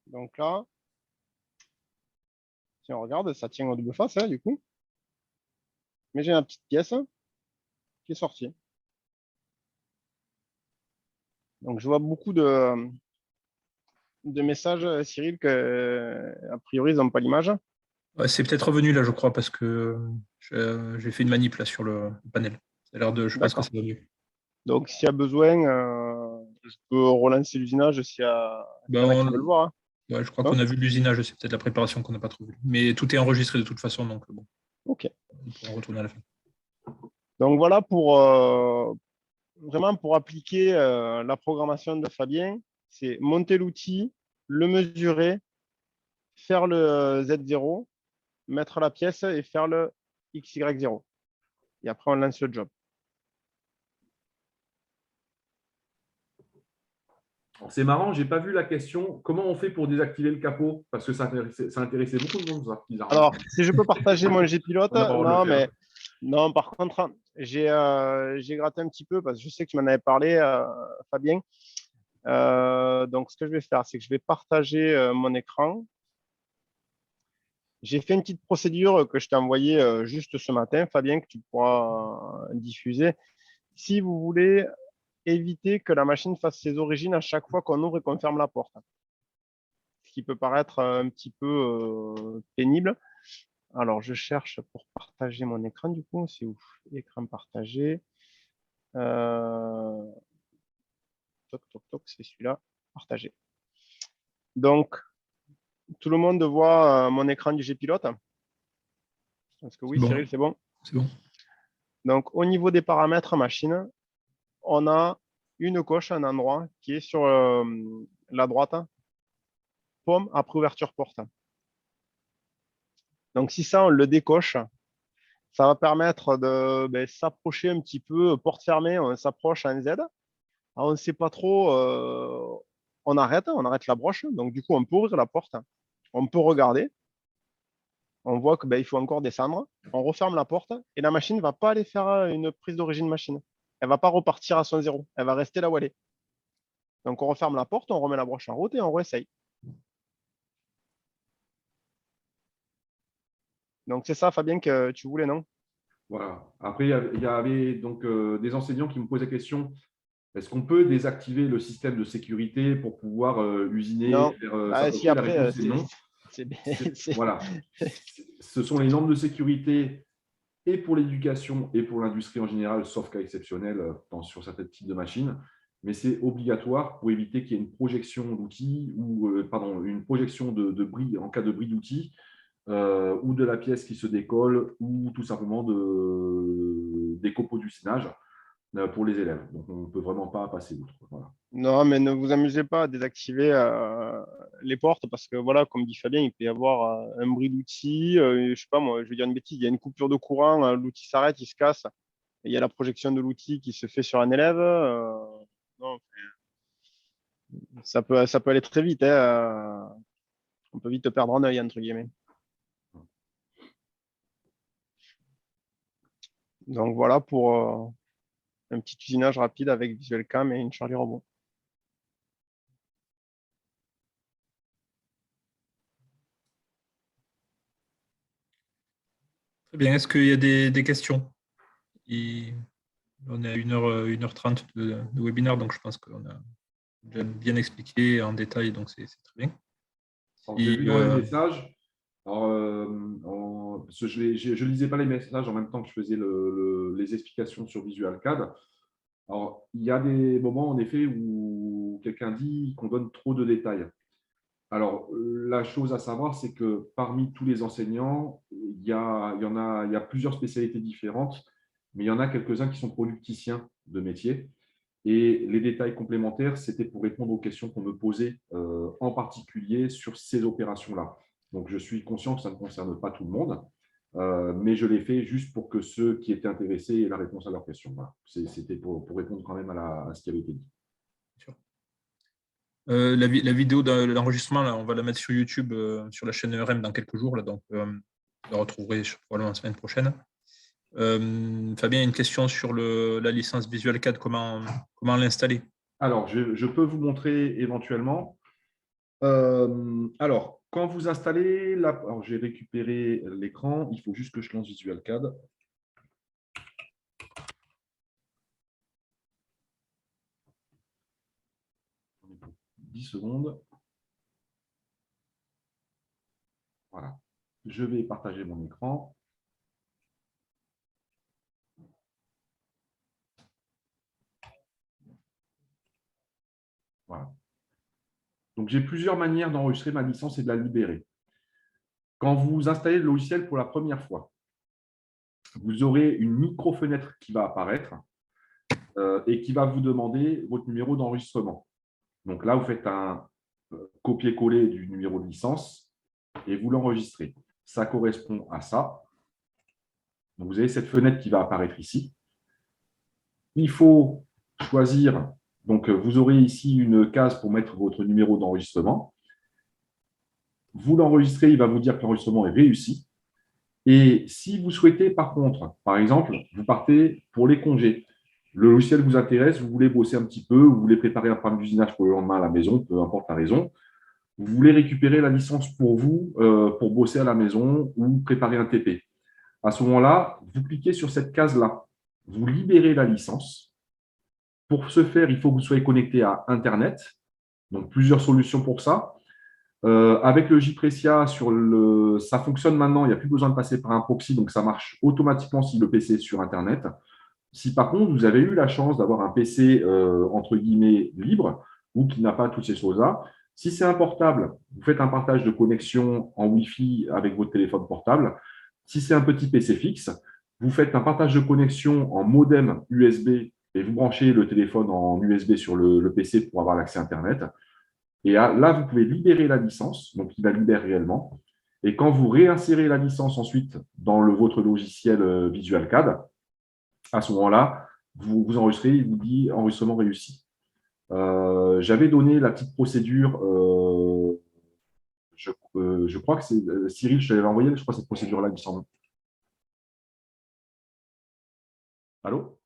Donc là, si on regarde, ça tient en double face, du coup. Mais j'ai une petite pièce qui est sortie. Donc, je vois beaucoup de messages, Cyril, a priori, ils n'ont pas l'image. Ouais, c'est peut-être revenu là, je crois, parce que j'ai fait une manip là sur le panel. Ça a l'air de, je pense que c'est revenu. Donc, s'il y a besoin, je peux relancer l'usinage s'il y a qui veulent le voir. Ouais, je crois qu'on a vu l'usinage, c'est peut-être la préparation qu'on n'a pas trop vue. Mais tout est enregistré de toute façon, donc bon. OK. on pourra retourner à la fin. Donc voilà vraiment pour appliquer la programmation de Fabien, c'est monter l'outil, le mesurer, faire le Z0, mettre la pièce et faire le XY0. Et après, on lance le job. C'est marrant, je n'ai pas vu la question. Comment on fait pour désactiver le capot? Parce que ça intéressait beaucoup de monde, ça, bizarrement. Alors, si je peux partager mon G-Pilote, On a pas le droit de le faire. non, par contre, j'ai gratté un petit peu parce que je sais que tu m'en avais parlé, Fabien. Donc, ce que je vais faire, c'est que je vais partager mon écran. J'ai fait une petite procédure que je t'ai envoyée juste ce matin, Fabien, que tu pourras diffuser. Si vous voulez éviter que la machine fasse ses origines à chaque fois qu'on ouvre et qu'on ferme la porte, ce qui peut paraître un petit peu pénible. Alors, je cherche pour partager mon écran, du coup. C'est où? Écran partagé. Toc, toc, toc, c'est celui-là. Partagé. Donc, tout le monde voit mon écran du G-Pilote. Est-ce que oui, Bon. Cyril, c'est bon? C'est bon. Donc, au niveau des paramètres machine, on a une coche, un endroit qui est sur la droite. Pomme après ouverture porte. Donc, si ça, on le décoche, ça va permettre de s'approcher un petit peu, porte fermée, on s'approche en Z. Alors, on ne sait pas trop, on arrête la broche. Donc, du coup, on peut ouvrir la porte, on peut regarder. On voit qu'il faut encore descendre. On referme la porte et la machine ne va pas aller faire une prise d'origine machine. Elle ne va pas repartir à son zéro. Elle va rester là où elle est. Donc, on referme la porte, on remet la broche en route et on réessaye. Donc, c'est ça, Fabien, que tu voulais, non? Voilà. Après, il y avait donc des enseignants qui me posaient la question, est-ce qu'on peut désactiver le système de sécurité pour pouvoir usiner, Non. faire Ah, si, la après, réponse est non. Voilà. Ce sont les normes de sécurité et pour l'éducation et pour l'industrie en général, sauf cas exceptionnel sur certains types de machines. Mais c'est obligatoire pour éviter qu'il y ait une projection d'outils ou une projection de bris en cas de bris d'outils ou de la pièce qui se décolle ou tout simplement des copeaux d'usinage pour les élèves. Donc, on ne peut vraiment pas passer outre. Voilà. Non, mais ne vous amusez pas à désactiver les portes parce que, voilà, comme dit Fabien, il peut y avoir un bris d'outil. Je sais pas, moi, je vais dire une bêtise, il y a une coupure de courant, l'outil s'arrête, il se casse. Et il y a la projection de l'outil qui se fait sur un élève. Non, ça peut aller très vite. On peut vite perdre un œil, entre guillemets. Donc, voilà pour un petit usinage rapide avec Visual Cam et une Charlie Robot. Très bien. Est-ce qu'il y a des questions? On est à 1h30 de webinaire, donc je pense qu'on a bien expliqué en détail, donc c'est très bien. J'ai vu dans les messages. Alors, je ne lisais pas les messages en même temps que je faisais les explications sur Visual CAD. Alors, il y a des moments, en effet, où quelqu'un dit qu'on donne trop de détails. Alors, la chose à savoir, c'est que parmi tous les enseignants, il y a plusieurs spécialités différentes, mais il y en a quelques-uns qui sont producticiens de métier. Et les détails complémentaires, c'était pour répondre aux questions qu'on me posait, en particulier sur ces opérations-là. Donc, je suis conscient que ça ne concerne pas tout le monde, mais je l'ai fait juste pour que ceux qui étaient intéressés aient la réponse à leurs questions. Voilà. C'était pour répondre quand même à ce qui avait été dit. La vidéo de l'enregistrement, là, on va la mettre sur YouTube, sur la chaîne ERM dans quelques jours. Là, donc, vous la retrouverez probablement la semaine prochaine. Fabien, une question sur la licence Visual CAD, comment l'installer? Alors, je peux vous montrer éventuellement. Alors, quand vous installez alors, j'ai récupéré l'écran, il faut juste que je lance Visual CAD. J'en ai pour 10 secondes. Voilà. Je vais partager mon écran. Voilà. Donc, j'ai plusieurs manières d'enregistrer ma licence et de la libérer. Quand vous installez le logiciel pour la première fois, vous aurez une micro-fenêtre qui va apparaître et qui va vous demander votre numéro d'enregistrement. Donc là, vous faites un copier-coller du numéro de licence et vous l'enregistrez. Ça correspond à ça. Donc, vous avez cette fenêtre qui va apparaître ici. Il faut choisir, donc vous aurez ici une case pour mettre votre numéro d'enregistrement. Vous l'enregistrez, il va vous dire que l'enregistrement est réussi. Et si vous souhaitez, par contre, par exemple, vous partez pour les congés, le logiciel vous intéresse, vous voulez bosser un petit peu, vous voulez préparer un programme d'usinage pour le lendemain à la maison, peu importe la raison, vous voulez récupérer la licence pour vous, pour bosser à la maison ou préparer un TP. À ce moment-là, vous cliquez sur cette case-là, vous libérez la licence. Pour ce faire, il faut que vous soyez connecté à Internet, donc plusieurs solutions pour ça. Avec le JPrecia, ça fonctionne maintenant, il n'y a plus besoin de passer par un proxy, donc ça marche automatiquement si le PC est sur Internet. Si par contre, vous avez eu la chance d'avoir un PC entre guillemets libre ou qui n'a pas toutes ces choses-là, si c'est un portable, vous faites un partage de connexion en Wi-Fi avec votre téléphone portable. Si c'est un petit PC fixe, vous faites un partage de connexion en modem USB et vous branchez le téléphone en USB sur le PC pour avoir l'accès Internet. Et là, vous pouvez libérer la licence, donc il la libère réellement. Et quand vous réinsérez la licence ensuite dans votre logiciel Visual CAD, à ce moment-là, vous enregistrez, il vous dit enregistrement réussi. J'avais donné la petite procédure, je crois que c'est Cyril, je te l'avais envoyé, je crois cette procédure-là, il me semble. Allô?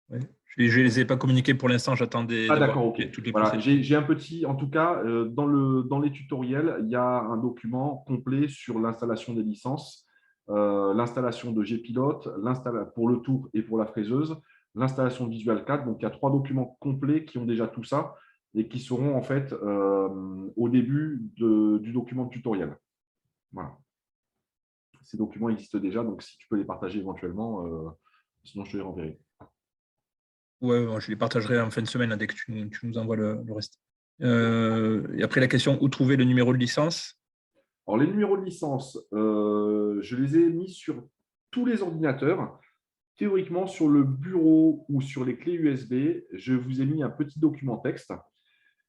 Oui. Je ne les ai pas communiqués pour l'instant, j'attendais d'accord, ok. toutes les Voilà, procédures. j'ai un petit, en tout cas, dans les tutoriels, il y a un document complet sur l'installation des licences, l'installation de Gpilote, pour le tour et pour la fraiseuse, l'installation de Visual CAD. Donc, il y a 3 documents complets qui ont déjà tout ça et qui seront en fait au début du document de tutoriel. Voilà. Ces documents existent déjà, donc si tu peux les partager éventuellement, sinon je te les renverrai. Ouais, je les partagerai en fin de semaine dès que tu nous envoies le reste. Et après, la question, où trouver le numéro de licence? Alors, les numéros de licence, je les ai mis sur tous les ordinateurs. Théoriquement, sur le bureau ou sur les clés USB, je vous ai mis un petit document texte.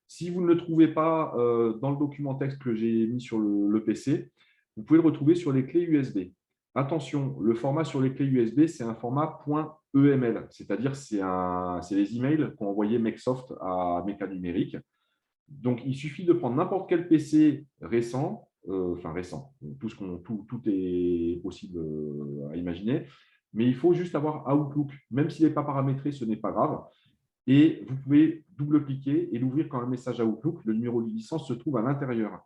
Si vous ne le trouvez pas dans le document texte que j'ai mis sur le PC, vous pouvez le retrouver sur les clés USB. Attention, le format sur les clés USB, c'est un format .eml, c'est-à-dire c'est les emails qu'ont envoyé Microsoft à Méca Numérique. Donc, il suffit de prendre n'importe quel PC récent, récent, tout est possible à imaginer, mais il faut juste avoir Outlook. Même s'il n'est pas paramétré, ce n'est pas grave. Et vous pouvez double-cliquer et l'ouvrir quand un message Outlook, le numéro de licence se trouve à l'intérieur.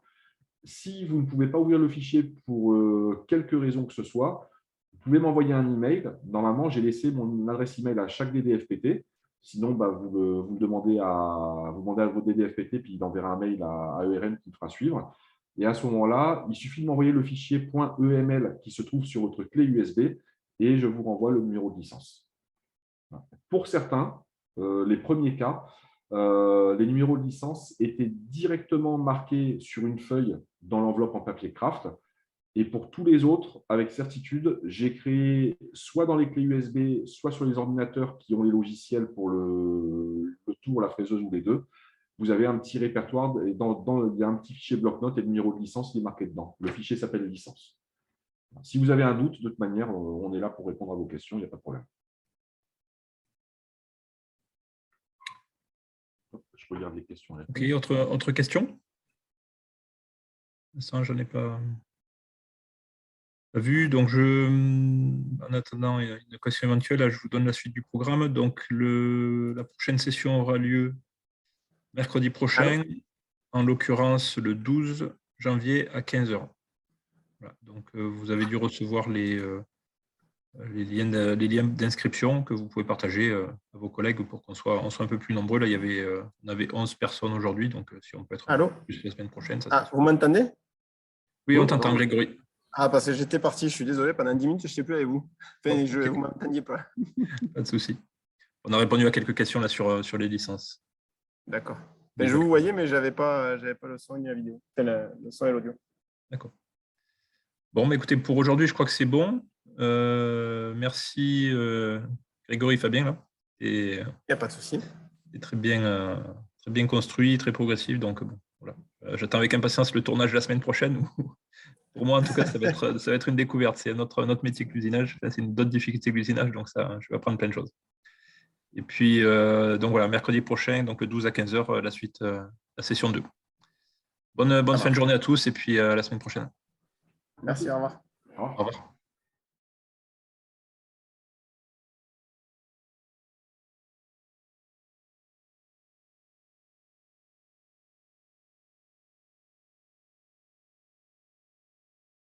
Si vous ne pouvez pas ouvrir le fichier pour quelque raison que ce soit, vous pouvez m'envoyer un email. Normalement, j'ai laissé mon adresse email à chaque DDFPT. Sinon, vous demandez à votre DDFPT, puis il enverra un mail à ERM qui me fera suivre. Et à ce moment-là, il suffit de m'envoyer le fichier .eml qui se trouve sur votre clé USB et je vous renvoie le numéro de licence. Pour certains, les premiers cas, les numéros de licence étaient directement marqués sur une feuille dans l'enveloppe en papier craft. Et pour tous les autres, avec certitude, j'ai créé soit dans les clés USB, soit sur les ordinateurs qui ont les logiciels pour le tour, la fraiseuse ou les deux. Vous avez un petit répertoire, et il y a un petit fichier bloc-notes et le numéro de licence qui est marqué dedans. Le fichier s'appelle licence. Si vous avez un doute, de toute manière, on est là pour répondre à vos questions, il n'y a pas de problème. Je regarde les questions. Ok, autre question? Ça, j'en ai pas vu. Donc, en attendant une question éventuelle, je vous donne la suite du programme. Donc, la prochaine session aura lieu mercredi prochain, en l'occurrence le 12 janvier à 15 h. Voilà. Donc, vous avez dû recevoir les liens d'inscription que vous pouvez partager à vos collègues pour qu'on soit un peu plus nombreux. Là, on avait 11 personnes aujourd'hui, donc si on peut être plus la semaine prochaine. Ça vous m'entendez? Oui, on t'entend, Grégory. Ah, parce que j'étais parti, je suis désolé, pendant 10 minutes, je ne sais plus avec vous. Enfin, vous ne m'entendiez pas. Pas de souci. On a répondu à quelques questions là sur les licences. D'accord. Je vous voyais, mais je n'avais pas le son ni la vidéo. Enfin, le son et l'audio. D'accord. Bon, mais écoutez, pour aujourd'hui, je crois que c'est bon. Merci Grégory, Fabien. Là. Et, Il n'y a pas de souci. C'est très bien construit, très progressif. Donc, bon, voilà. J'attends avec impatience le tournage la semaine prochaine. Pour moi, en tout cas, ça va être une découverte. C'est notre métier cuisinage. C'est une d'autres difficultés cuisinage, donc ça, je vais apprendre plein de choses. Et puis, donc voilà, mercredi prochain, donc le 12 à 15h, la suite, la session 2. Bonne fin de journée à tous et puis à la semaine prochaine. Merci, au revoir. Au revoir. Au revoir.